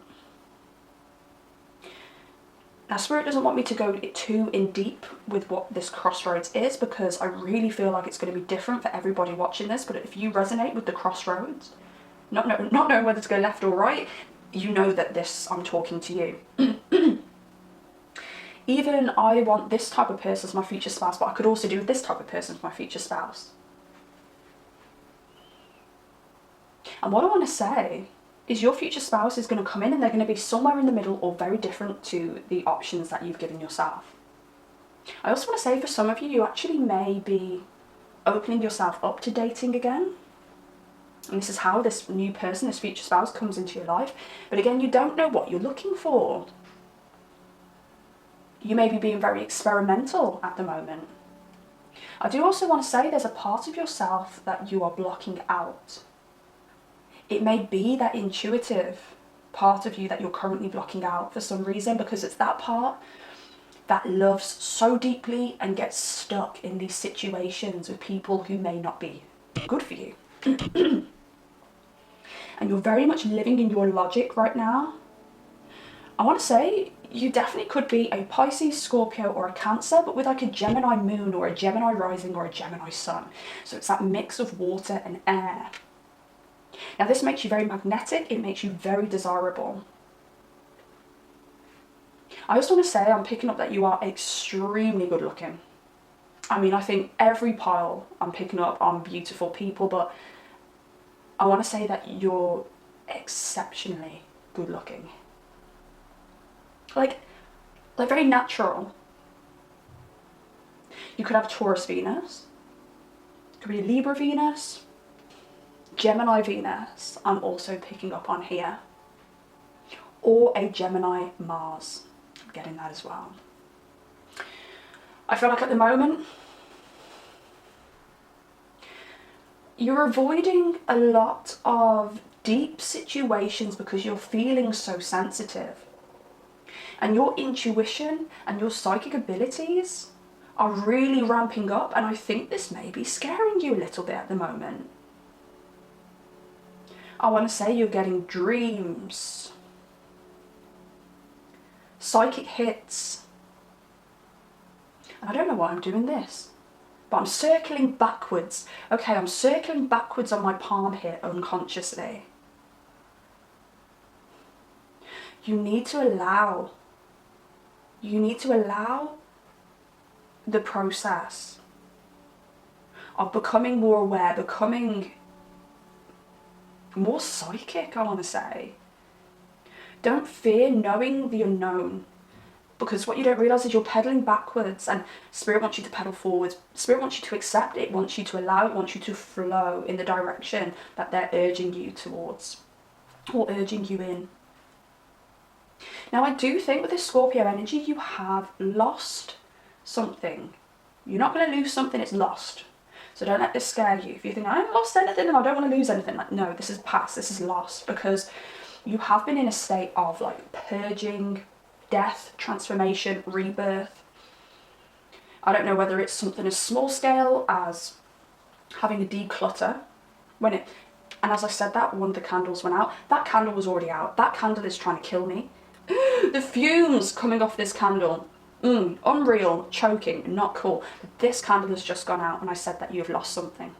Now, Spirit doesn't want me to go too in deep with what this crossroads is because I really feel like it's going to be different for everybody watching this. But if you resonate with the crossroads, not knowing whether to go left or right, you know that I'm talking to you. Even I want this type of person as my future spouse, but I could also do this type of person as my future spouse. And what I want to say is your future spouse is going to come in and they're going to be somewhere in the middle or very different to the options that you've given yourself. I also want to say for some of you, you actually may be opening yourself up to dating again. And this is how this new person, this future spouse, comes into your life. But again, you don't know what you're looking for. You may be being very experimental at the moment. I do also want to say there's a part of yourself that you are blocking out. It may be that intuitive part of you that you're currently blocking out for some reason, because it's that part that loves so deeply and gets stuck in these situations with people who may not be good for you. And you're very much living in your logic right now. I want to say you definitely could be a Pisces, Scorpio, or a Cancer, but with like a Gemini moon or a Gemini rising or a Gemini sun. So it's that mix of water and air. Now this makes you very magnetic, it makes you very desirable. I just want to say I'm picking up that you are extremely good looking. I mean, I think every pile I'm picking up on beautiful people, but I want to say that you're exceptionally good looking. Like very natural. You could have Taurus Venus, it could be a Libra Venus, Gemini Venus, I'm also picking up on here, or a Gemini Mars, I'm getting that as well. I feel like at the moment, you're avoiding a lot of deep situations because you're feeling so sensitive. And your intuition and your psychic abilities are really ramping up, and I think this may be scaring you a little bit at the moment. I want to say you're getting dreams, psychic hits, and I don't know why I'm doing this, but I'm circling backwards. Okay, I'm circling backwards on my palm here unconsciously. You need to allow the process of becoming more aware, becoming more psychic, I want to say. Don't fear knowing the unknown, because what you don't realise is you're pedaling backwards, and Spirit wants you to pedal forwards. Spirit wants you to accept it, wants you to allow it, wants you to flow in the direction that they're urging you towards, or urging you in. Now I do think with this Scorpio energy, you have lost something. You're not going to lose something, it's lost. So don't let this scare you. If you think, I haven't lost anything and I don't want to lose anything, like, no, this is past, this is lost, because you have been in a state of like purging, death, transformation, rebirth. I don't know whether it's something as small scale as having a declutter. And as I said that, one of the candles went out. That candle was already out. That candle is trying to kill me. The fumes coming off this candle. Unreal, choking, not cool. This candle has just gone out and I said that you have lost something.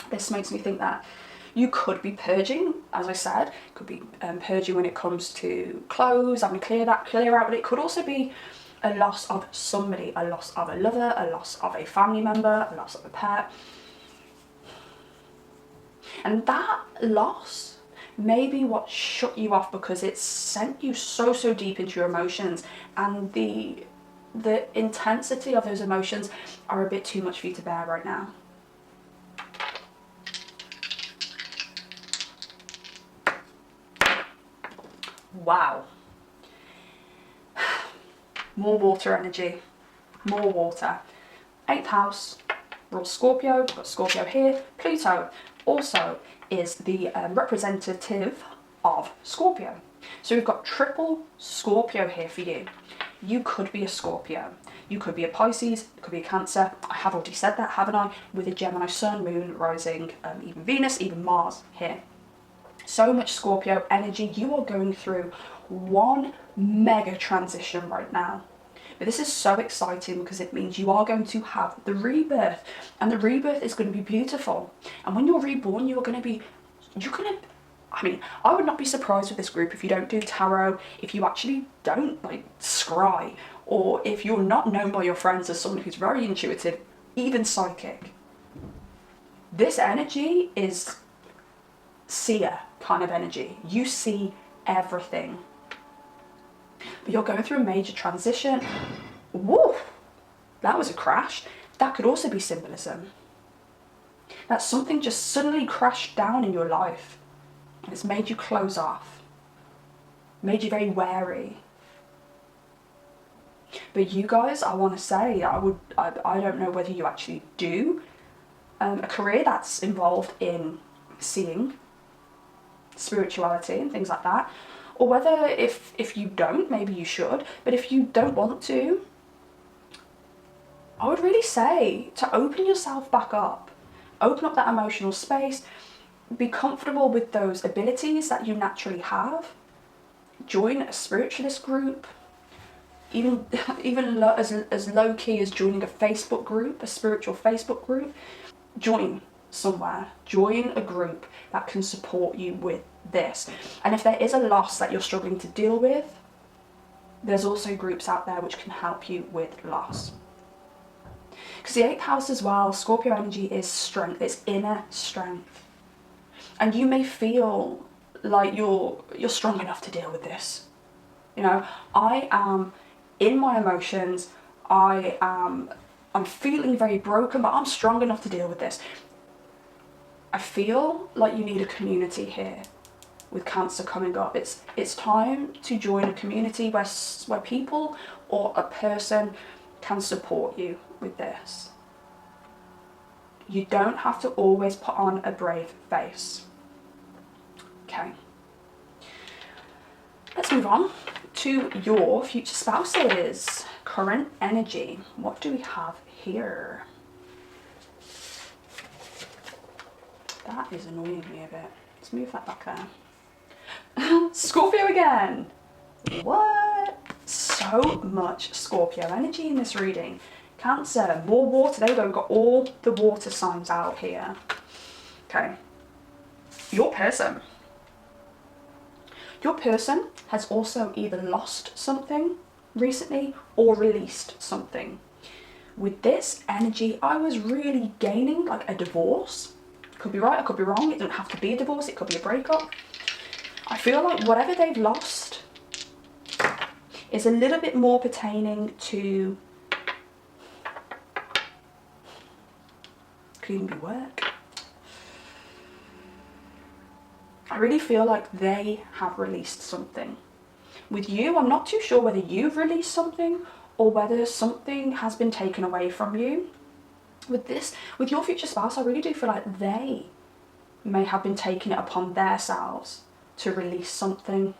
This makes me think that you could be purging, as I said. It could be purging when it comes to clothes, having to clear out, but it could also be a loss of somebody, a loss of a lover, a loss of a family member, a loss of a pet. And that loss may be what shut you off, because it sent you so deep into your emotions, and the intensity of those emotions are a bit too much for you to bear right now. Wow. More water energy, more water. 8th house, rules Scorpio, got Scorpio here. Pluto also is the representative of Scorpio. So we've got triple Scorpio here for you. You could be a Scorpio, you could be a Pisces, it could be a Cancer. I have already said that, haven't I? With a Gemini sun, moon, rising, even Venus, even Mars here. So much Scorpio energy. You are going through one mega transition right now. But this is so exciting because it means you are going to have the rebirth, and the rebirth is going to be beautiful. And when you're reborn, I mean, I would not be surprised with this group if you don't do tarot, if you actually don't like scry, or if you're not known by your friends as someone who's very intuitive, even psychic. This energy is seer kind of energy. You see everything. But you're going through a major transition. Woo! That was a crash. That could also be symbolism. That something just suddenly crashed down in your life, and it's made you close off, made you very wary. But you guys, I want to say, I don't know whether you actually do a career that's involved in seeing, spirituality and things like that, or whether if you don't, maybe you should, but if you don't want to, I would really say to open yourself back up, open up that emotional space, be comfortable with those abilities that you naturally have, join a spiritualist group, even as low-key as joining a Facebook group, a spiritual Facebook group. Join somewhere, join a group that can support you with this. And if there is a loss that you're struggling to deal with, there's also groups out there which can help you with loss. Because the 8th house as well, Scorpio energy is strength, it's inner strength. And you may feel like you're strong enough to deal with this. You know, I am in my emotions, I'm feeling very broken, but I'm strong enough to deal with this. I feel like you need a community here with Cancer coming up. It's time to join a community where people or a person can support you with this. You don't have to always put on a brave face. Okay. Let's move on to your future spouse's current energy. What do we have here? That is annoying me a bit. Let's move that back there. Scorpio again. What? So much Scorpio energy in this reading. Cancer, more water. There we go. We've got all the water signs out here. Okay. Your person. Your person has also either lost something recently or released something. With this energy, I was really gaining like a divorce. Could be right, I could be wrong. It doesn't have to be a divorce, it could be a breakup. I feel like whatever they've lost is a little bit more pertaining to, could even be work. I really feel like they have released something. With you, I'm not too sure whether you've released something or whether something has been taken away from you. With your future spouse, I really do feel like they may have been taking it upon themselves to release something.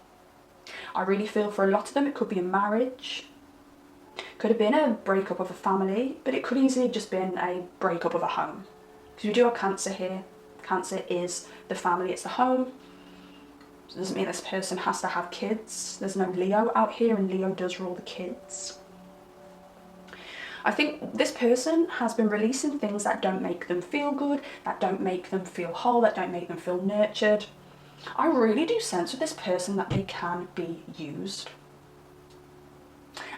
I really feel for a lot of them it could be a marriage, could have been a breakup of a family, but it could easily have just been a breakup of a home. Because we do have Cancer here. Cancer is the family, it's the home. So it doesn't mean this person has to have kids. There's no Leo out here, and Leo does rule the kids. I think this person has been releasing things that don't make them feel good, that don't make them feel whole, that don't make them feel nurtured. I really do sense with this person that they can be used.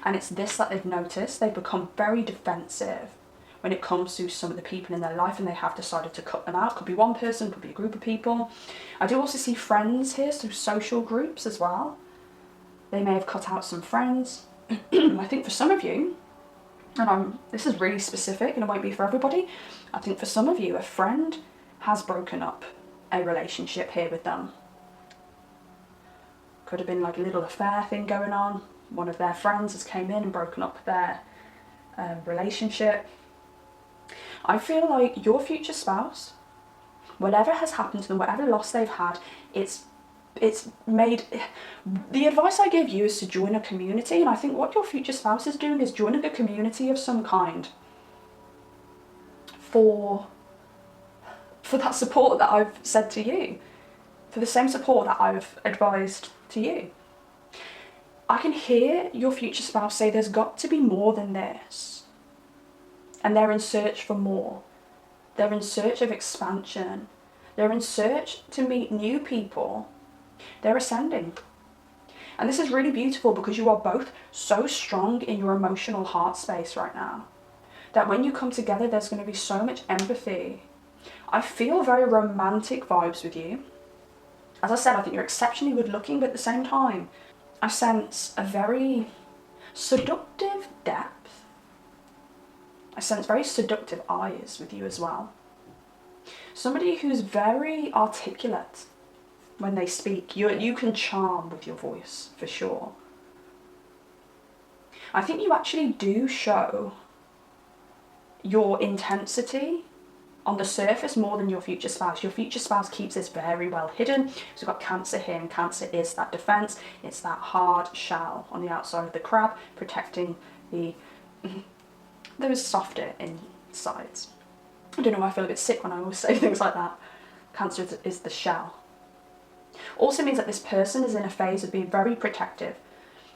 And it's this that they've noticed. They've become very defensive when it comes to some of the people in their life, and they have decided to cut them out. Could be one person, could be a group of people. I do also see friends here, so social groups as well. They may have cut out some friends. I think for some of you, and this is really specific and it won't be for everybody, I think for some of you, a friend has broken up a relationship here with them. Could have been like a little affair thing going on. One of their friends has came in and broken up their relationship. I feel like your future spouse, whatever has happened to them, whatever loss they've had, it's made, the advice I give you is to join a community, and I think what your future spouse is doing is joining a community of some kind for that support that I've said to you, for the same support that I've advised to you. I can hear your future spouse say there's got to be more than this, and they're in search for more. They're in search of expansion. They're in search to meet new people. They're ascending. And this is really beautiful because you are both so strong in your emotional heart space right now that when you come together, there's going to be so much empathy. I feel very romantic vibes with you. As I said, I think you're exceptionally good looking, but at the same time, I sense a very seductive depth. I sense very seductive eyes with you as well. Somebody who's very articulate when they speak. You can charm with your voice, for sure. I think you actually do show your intensity on the surface more than your future spouse. Your future spouse keeps this very well hidden. So we've got Cancer here, and Cancer is that defense. It's that hard shell on the outside of the crab, protecting those softer insides. I don't know why I feel a bit sick when I always say things like that. Cancer is the shell. Also means that this person is in a phase of being very protective.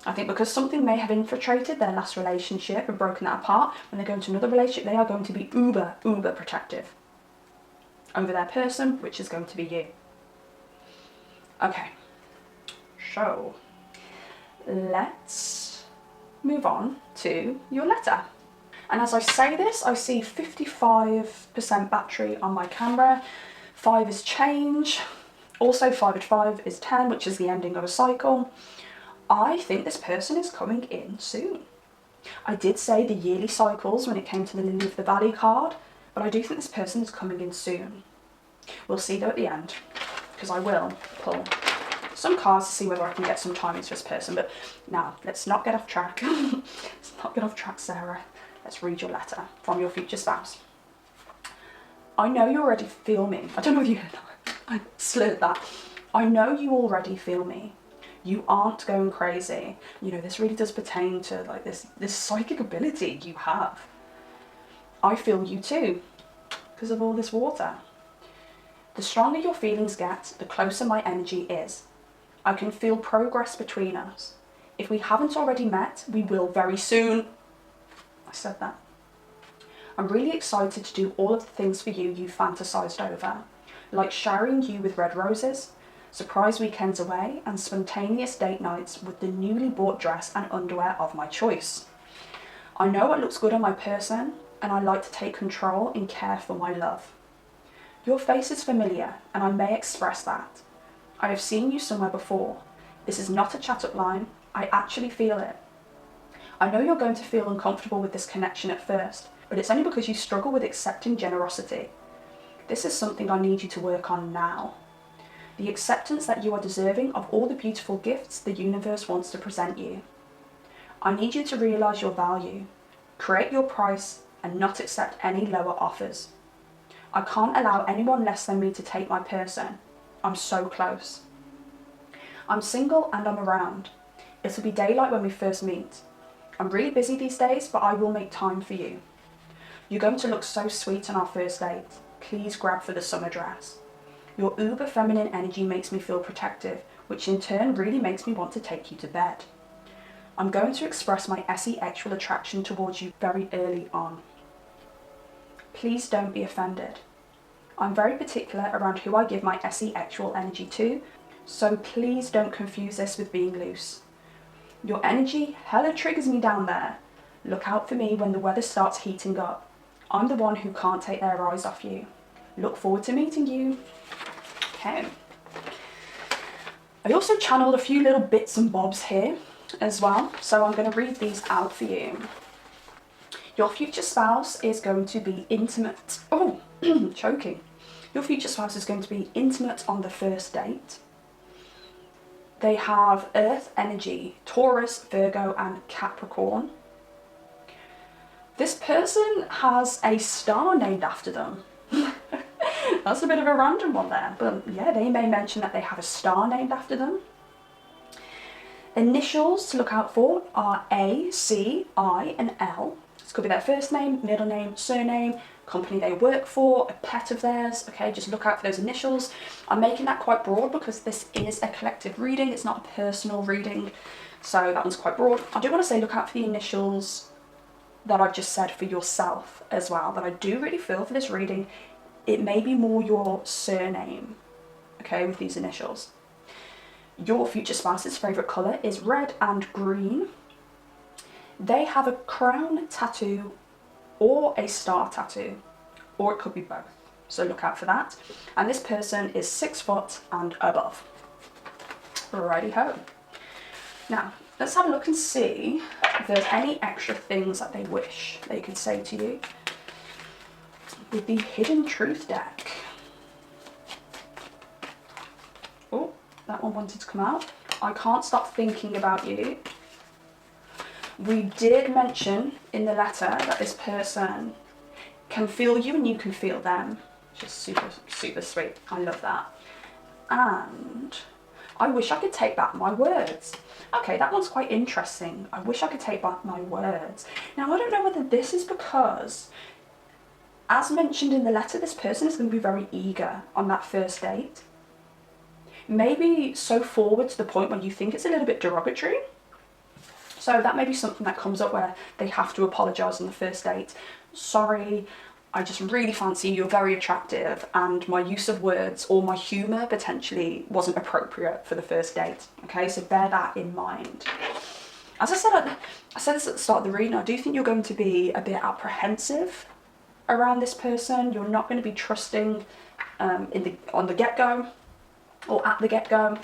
I think because something may have infiltrated their last relationship and broken that apart, when they go into another relationship, they are going to be uber protective over their person, which is going to be you. Okay, so let's move on to your letter. And as I say this, I see 55% battery on my camera. 5 is change. Also 5 at 5 is 10, which is the ending of a cycle. I think this person is coming in soon. I did say the yearly cycles when it came to the Lily of the Valley card, but I do think this person is coming in soon. We'll see though at the end, because I will pull some cards to see whether I can get some timings for this person. But now, let's not get off track. Let's not get off track, Sarah. Let's read your letter from your future spouse. I know you already feel me. I don't know if you heard that. I slurred that. I know you already feel me. You aren't going crazy. You know, this really does pertain to like this psychic ability you have. I feel you too, because of all this water. The stronger your feelings get, the closer my energy is. I can feel progress between us. If we haven't already met, we will very soon. I said that. I'm really excited to do all of the things for you you've fantasized over, like showering you with red roses, surprise weekends away, and spontaneous date nights with the newly bought dress and underwear of my choice. I know what looks good on my person, and I like to take control and care for my love. Your face is familiar, and I may express that. I have seen you somewhere before. This is not a chat-up line. I actually feel it. I know you're going to feel uncomfortable with this connection at first, but it's only because you struggle with accepting generosity. This is something I need you to work on now. The acceptance that you are deserving of all the beautiful gifts the universe wants to present you. I need you to realise your value, create your price, and not accept any lower offers. I can't allow anyone less than me to take my person. I'm so close. I'm single and I'm around. It'll be daylight when we first meet. I'm really busy these days, but I will make time for you. You're going to look so sweet on our first date. Please grab for the summer dress. Your uber feminine energy makes me feel protective, which in turn really makes me want to take you to bed. I'm going to express my 𝒔𝒆 attraction towards you very early on. Please don't be offended. I'm very particular around who I give my 𝒔𝒆 energy to, so please don't confuse this with being loose. Your energy hella triggers me down there. Look out for me when the weather starts heating up. I'm the one who can't take their eyes off you. Look forward to meeting you. Okay. I also channeled a few little bits and bobs here as well, so I'm going to read these out for you. Your future spouse is going to be intimate. Oh, choking. Your future spouse is going to be intimate on the first date. They have Earth energy, Taurus, Virgo, and Capricorn. This person has a star named after them. That's a bit of a random one there, but yeah, they may mention that they have a star named after them. Initials to look out for are A, C, I, and L. This could be their first name, middle name, surname, company they work for, a pet of theirs. Okay, just look out for those initials. I'm making that quite broad because this is a collective reading, it's not a personal reading, so that one's quite broad. I do want to say look out for the initials that I've just said for yourself as well, that I do really feel for this reading. It may be more your surname, okay, with these initials. Your future spouse's favourite colour is red and green. They have a crown tattoo or a star tattoo, or it could be both, so look out for that. And this person is 6 foot and above. Righty ho. Now, let's have a look and see if there's any extra things that they wish they could say to you with the Hidden Truth deck. Oh, that one wanted to come out. I can't stop thinking about you. We did mention in the letter that this person can feel you and you can feel them. Just super, super sweet. I love that. And I wish I could take back my words. Okay, that one's quite interesting. I wish I could take back my words. Now, I don't know whether this is because, as mentioned in the letter, this person is going to be very eager on that first date. Maybe so forward to the point where you think it's a little bit derogatory. So that may be something that comes up where they have to apologise on the first date. Sorry, I just really fancy you, you're very attractive, and my use of words or my humour potentially wasn't appropriate for the first date. Okay, so bear that in mind. As I said this at the start of the reading, I do think you're going to be a bit apprehensive around this person. You're not going to be trusting on the get-go or at the get-go.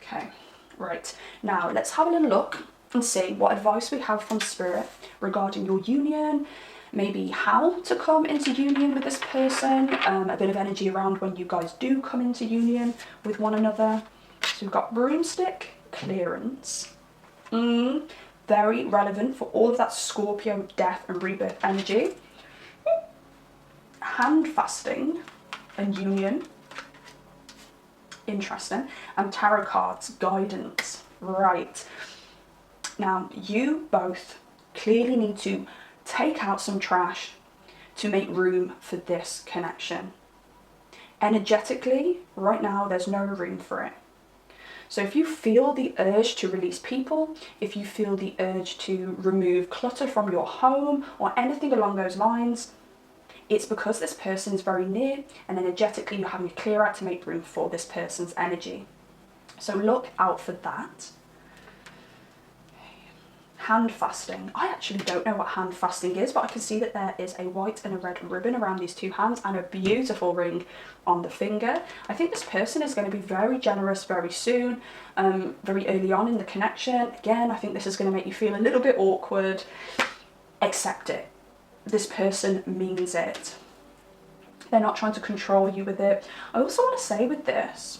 Okay, right. Now let's have a little look and see what advice we have from Spirit regarding your union, maybe how to come into union with this person, a bit of energy around when you guys do come into union with one another. So we've got broomstick, clearance. Very relevant for all of that Scorpio death and rebirth energy. Hand fasting and union. Interesting. And tarot cards, guidance. Right. Now, you both clearly need to take out some trash to make room for this connection. Energetically, right now, there's no room for it. So if you feel the urge to release people, if you feel the urge to remove clutter from your home or anything along those lines, it's because this person is very near and energetically you're having to clear out to make room for this person's energy. So look out for that. Hand fasting. I actually don't know what hand fasting is, but I can see that there is a white and a red ribbon around these two hands and a beautiful ring on the finger. I think this person is going to be very generous very soon, very early on in the connection. Again, I think this is going to make you feel a little bit awkward. Accept it. This person means it. They're not trying to control you with it. I also want to say with this,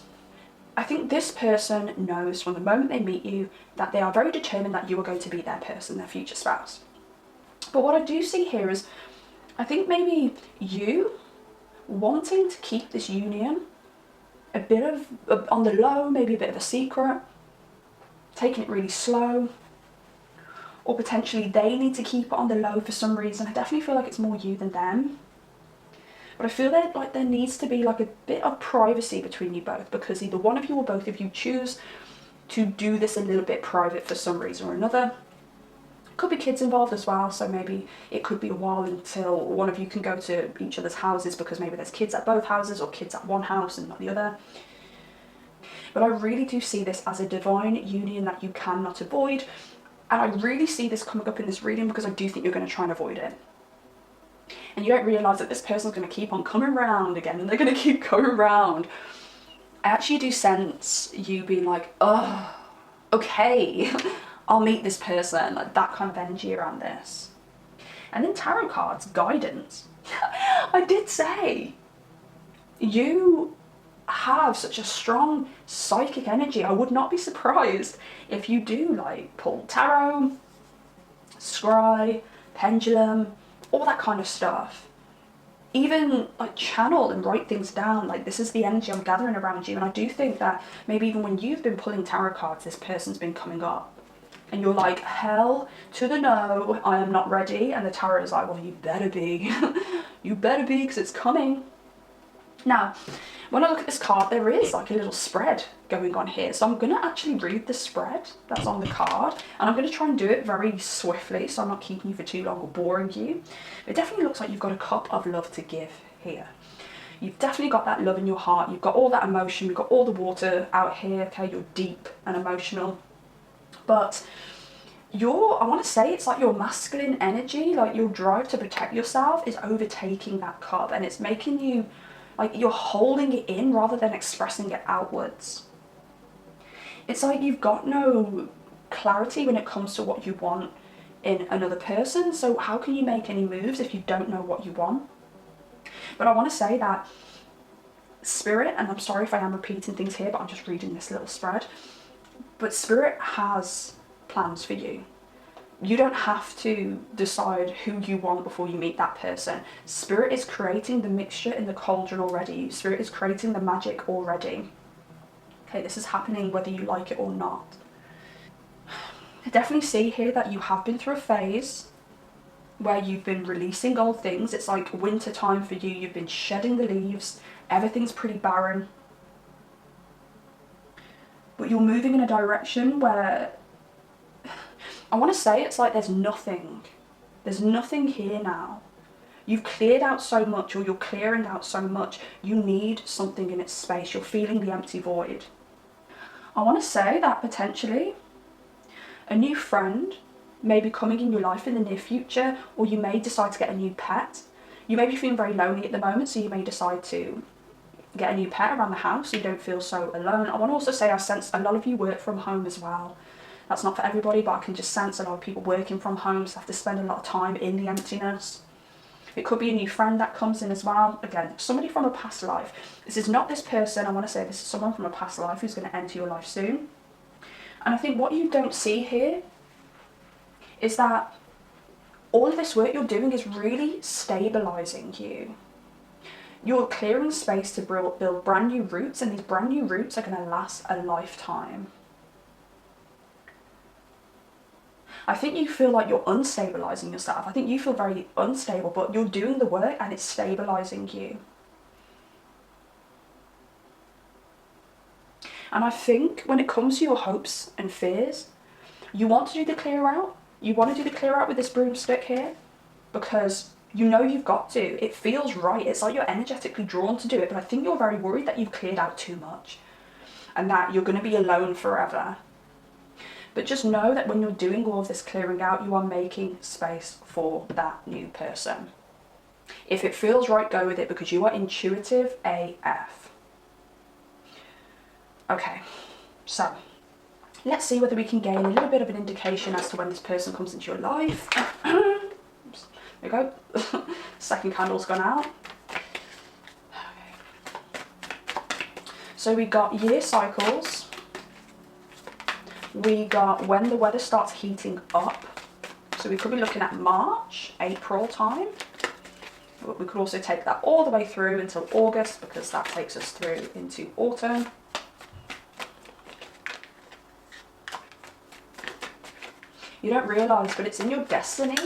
I think this person knows from the moment they meet you that they are very determined that you are going to be their person, their future spouse. But what I do see here is, I think maybe you wanting to keep this union a bit of on the low, maybe a bit of a secret, taking it really slow, or potentially they need to keep it on the low for some reason. I definitely feel like it's more you than them. But I feel that like there needs to be like a bit of privacy between you both, because either one of you or both of you choose to do this a little bit private for some reason or another. Could be kids involved as well, so maybe it could be a while until one of you can go to each other's houses because maybe there's kids at both houses or kids at one house and not the other. But I really do see this as a divine union that you cannot avoid, and I really see this coming up in this reading because I do think you're going to try and avoid it. And you don't realise that this person's going to keep on coming around again, and they're going to keep going around. I actually do sense you being like, oh, okay, I'll meet this person, like that kind of energy around this. And then tarot cards, guidance. I did say, you have such a strong psychic energy. I would not be surprised if you do like pull tarot, scry, pendulum, all that kind of stuff. Even like channel and write things down. Like, this is the energy I'm gathering around you, and I do think that maybe even when you've been pulling tarot cards, this person's been coming up and you're like, hell to the no, I am not ready. And the tarot is like, well, you better be. You better be, because it's coming. Now, when I look at this card, there is like a little spread going on here. So I'm going to actually read the spread that's on the card, and I'm going to try and do it very swiftly so I'm not keeping you for too long or boring you. It definitely looks like you've got a cup of love to give here. You've definitely got that love in your heart. You've got all that emotion. You've got all the water out here. Okay, you're deep and emotional. But I want to say it's like your masculine energy, like your drive to protect yourself is overtaking that cup, and it's making you like you're holding it in rather than expressing it outwards. It's like you've got no clarity when it comes to what you want in another person, so how can you make any moves if you don't know what you want? But I want to say that Spirit, and I'm sorry if I am repeating things here, but I'm just reading this little spread, but Spirit has plans for you. You don't have to decide who you want before you meet that person. Spirit is creating the mixture in the cauldron already. Spirit is creating the magic already. Okay, this is happening whether you like it or not. I definitely see here that you have been through a phase where you've been releasing old things. It's like winter time for you. You've been shedding the leaves. Everything's pretty barren. But you're moving in a direction where, I want to say it's like there's nothing. There's nothing here now. You've cleared out so much, or you're clearing out so much. You need something in its space. You're feeling the empty void. I want to say that potentially a new friend may be coming in your life in the near future, or you may decide to get a new pet. You may be feeling very lonely at the moment, so you may decide to get a new pet around the house so you don't feel so alone. I want to also say I sense a lot of you work from home as well. That's not for everybody, but I can just sense a lot of people working from home, so have to spend a lot of time in the emptiness. It could be a new friend that comes in as well. Again, somebody from a past life. This is not this person. I want to say this is someone from a past life who's going to enter your life soon. And I think what you don't see here is that all of this work you're doing is really stabilizing you. You're clearing space to build brand new roots, and these brand new roots are going to last a lifetime. I think you feel like you're unstabilizing yourself. I think you feel very unstable, but you're doing the work and it's stabilizing you. And I think when it comes to your hopes and fears, you want to do the clear out. You want to do the clear out with this broomstick here because you know you've got to. It feels right. It's like you're energetically drawn to do it, but I think you're very worried that you've cleared out too much and that you're going to be alone forever. But just know that when you're doing all of this clearing out, you are making space for that new person. If it feels right, go with it because you are intuitive AF. Okay, so let's see whether we can gain a little bit of an indication as to when this person comes into your life. Oops, there we go. Second candle's gone out. Okay. So we got year cycles. We got when the weather starts heating up. So we could be looking at March, April time. But we could also take that all the way through until August because that takes us through into autumn. You don't realise, but it's in your destiny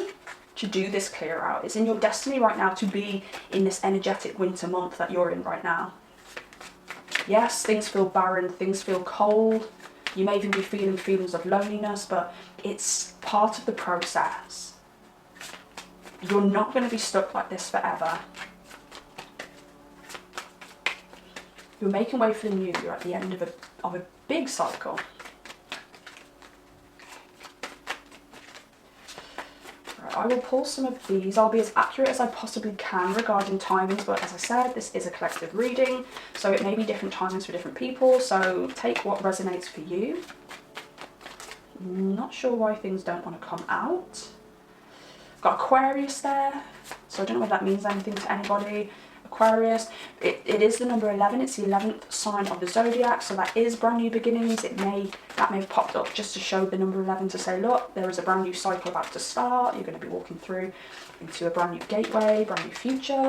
to do this clear out. It's in your destiny right now to be in this energetic winter month that you're in right now. Yes, things feel barren, things feel cold. You may even be feeling feelings of loneliness, but it's part of the process. You're not going to be stuck like this forever. You're making way for the new. You're at the end of a big cycle. Right, I will pull some of these. I'll be as accurate as I possibly can regarding timings, but as I said, this is a collective reading, so it may be different timings for different people, so take what resonates for you. Not sure why things don't want to come out. Got Aquarius there, so I don't know whether that means anything to anybody. Aquarius, it is the number 11, it's the 11th sign of the zodiac, so that is brand new beginnings. That may have popped up just to show the number 11 to say, look, there is a brand new cycle about to start. You're going to be walking through into a brand new gateway, brand new future.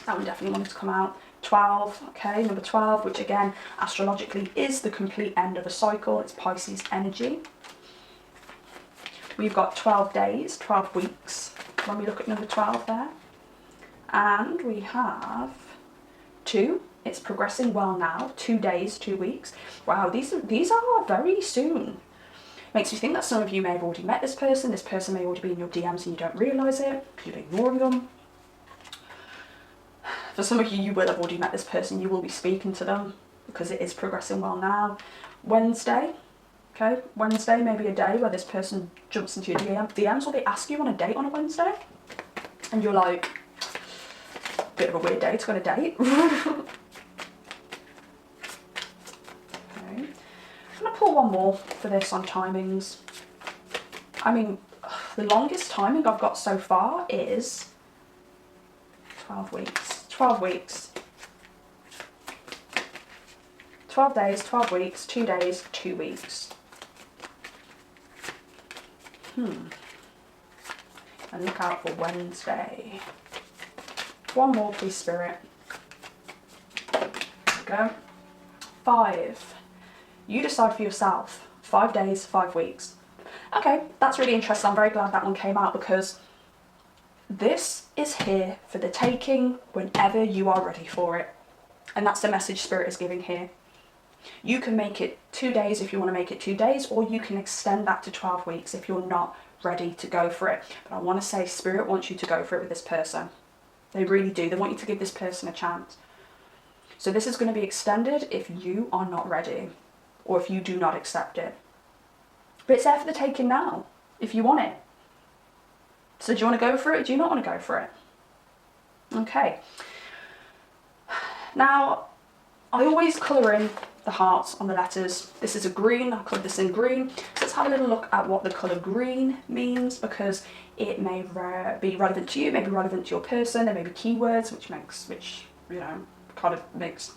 That one definitely wanted to come out. 12, okay, number 12, which again, astrologically is the complete end of a cycle. It's Pisces energy. We've got 12 days, 12 weeks, when we look at number 12 there. And we have 2, it's progressing well now, 2 days, 2 weeks. Wow, these are very soon. Makes me think that some of you may have already met this person may already be in your DMs and you don't realise it, because you're ignoring them. For some of you, you will have already met this person, you will be speaking to them, because it is progressing well now. Wednesday, okay, Wednesday may be a day where this person jumps into your DMs, or they ask you on a date on a Wednesday, and you're like, bit of a weird day to go on a date. Okay. I'm going to pull one more for this on timings. I mean, the longest timing I've got so far is 12 weeks. 12 weeks. 12 days, 12 weeks, 2 days, 2 weeks. And look out for Wednesday. One more, please, Spirit. There we go. 5. You decide for yourself. 5 days, 5 weeks. Okay, that's really interesting. I'm very glad that one came out, because this is here for the taking whenever you are ready for it. And that's the message Spirit is giving here. You can make it 2 days if you want to make it 2 days, or you can extend that to 12 weeks if you're not ready to go for it. But I want to say Spirit wants you to go for it with this person. They really do. They want you to give this person a chance. So this is going to be extended if you are not ready, or if you do not accept it. But it's there for the taking now, if you want it. So do you want to go for it, or do you not want to go for it? Okay. Now, I always colour in the hearts on the letters. This is a green, I coloured this in green. So let's have a little look at what the colour green means, because it may be relevant to you, it may be relevant to your person. There may be keywords which you know, kind of makes,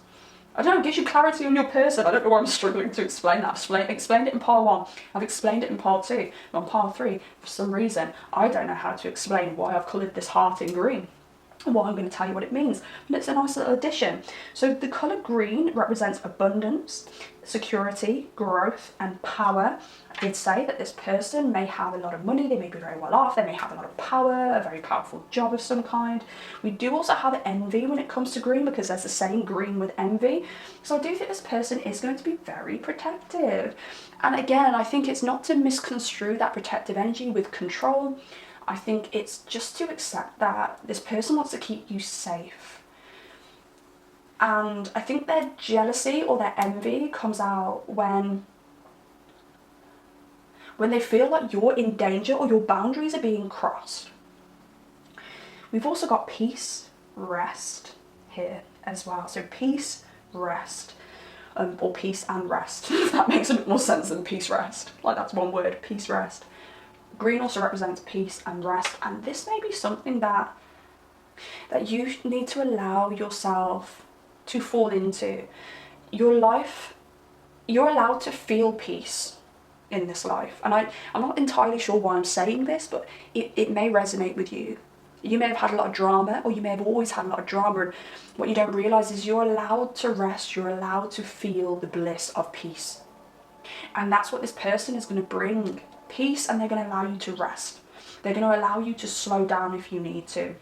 I don't know, gives you clarity on your person. I don't know why I'm struggling to explain that. I've explained it in part 1, I've explained it in part 2, and on part 3, for some reason, I don't know how to explain why I've coloured this heart in green. Well, I'm going to tell you what it means, but it's a nice little addition. So the colour green represents abundance, security, growth and power. I did say that this person may have a lot of money, they may be very well off, they may have a lot of power, a very powerful job of some kind. We do also have envy when it comes to green, because there's the same green with envy. So I do think this person is going to be very protective. And again, I think it's not to misconstrue that protective energy with control. I think it's just to accept that this person wants to keep you safe. And I think their jealousy or their envy comes out when they feel like you're in danger or your boundaries are being crossed. We've also got peace, rest here as well. So peace, rest, or peace and rest. That makes a bit more sense than peace, rest. Like, that's one word, peace, rest. Green also represents peace and rest, and this may be something that you need to allow yourself to fall into. Your life, you're allowed to feel peace in this life, and I'm not entirely sure why I'm saying this, but it may resonate with you. You may have had a lot of drama, or you may have always had a lot of drama, and what you don't realise is you're allowed to rest, you're allowed to feel the bliss of peace. And that's what this person is going to bring. Peace, and they're going to allow you to rest. They're going to allow you to slow down if you need to.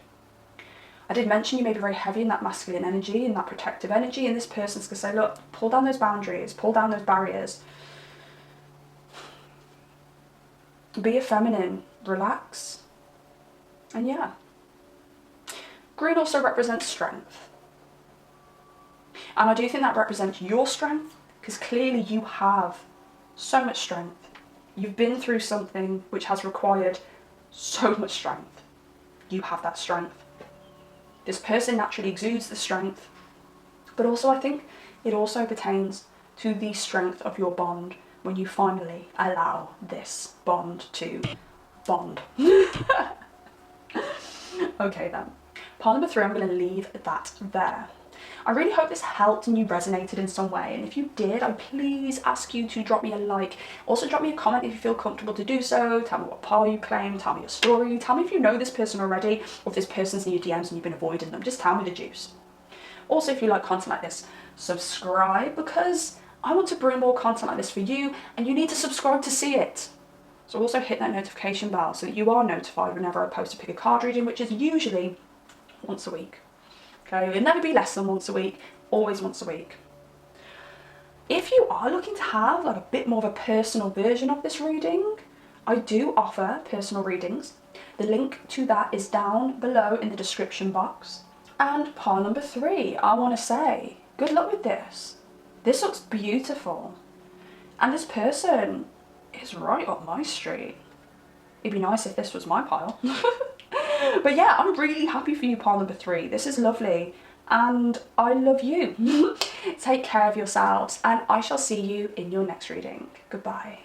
I did mention you may be very heavy in that masculine energy, in that protective energy, and this person's going to say, look, pull down those boundaries, pull down those barriers. Be a feminine, relax, and yeah. Green also represents strength. And I do think that represents your strength, because clearly you have so much strength. You've been through something which has required so much strength. You have that strength. This person naturally exudes the strength, but also I think it also pertains to the strength of your bond when you finally allow this bond to bond. Okay then. Part number 3, I'm going to leave that there. I really hope this helped and you resonated in some way, and if you did, I please ask you to drop me a like. Also drop me a comment if you feel comfortable to do so. Tell me what pile you claim, tell me your story, tell me if you know this person already, or if this person's in your DMs and you've been avoiding them. Just tell me the juice. Also, if you like content like this, subscribe, because I want to bring more content like this for you, and you need to subscribe to see it. So also hit that notification bell so that you are notified whenever I post a pick a card reading, which is usually once a week. Okay, it'll never be less than once a week, always once a week. If you are looking to have like a bit more of a personal version of this reading, I do offer personal readings. The link to that is down below in the description box. And part number 3, I want to say, good luck with this. This looks beautiful. And this person is right up my street. It'd be nice if this was my pile. But yeah, I'm really happy for you, pile number 3. This is lovely, and I love you. Take care of yourselves, and I shall see you in your next reading. Goodbye.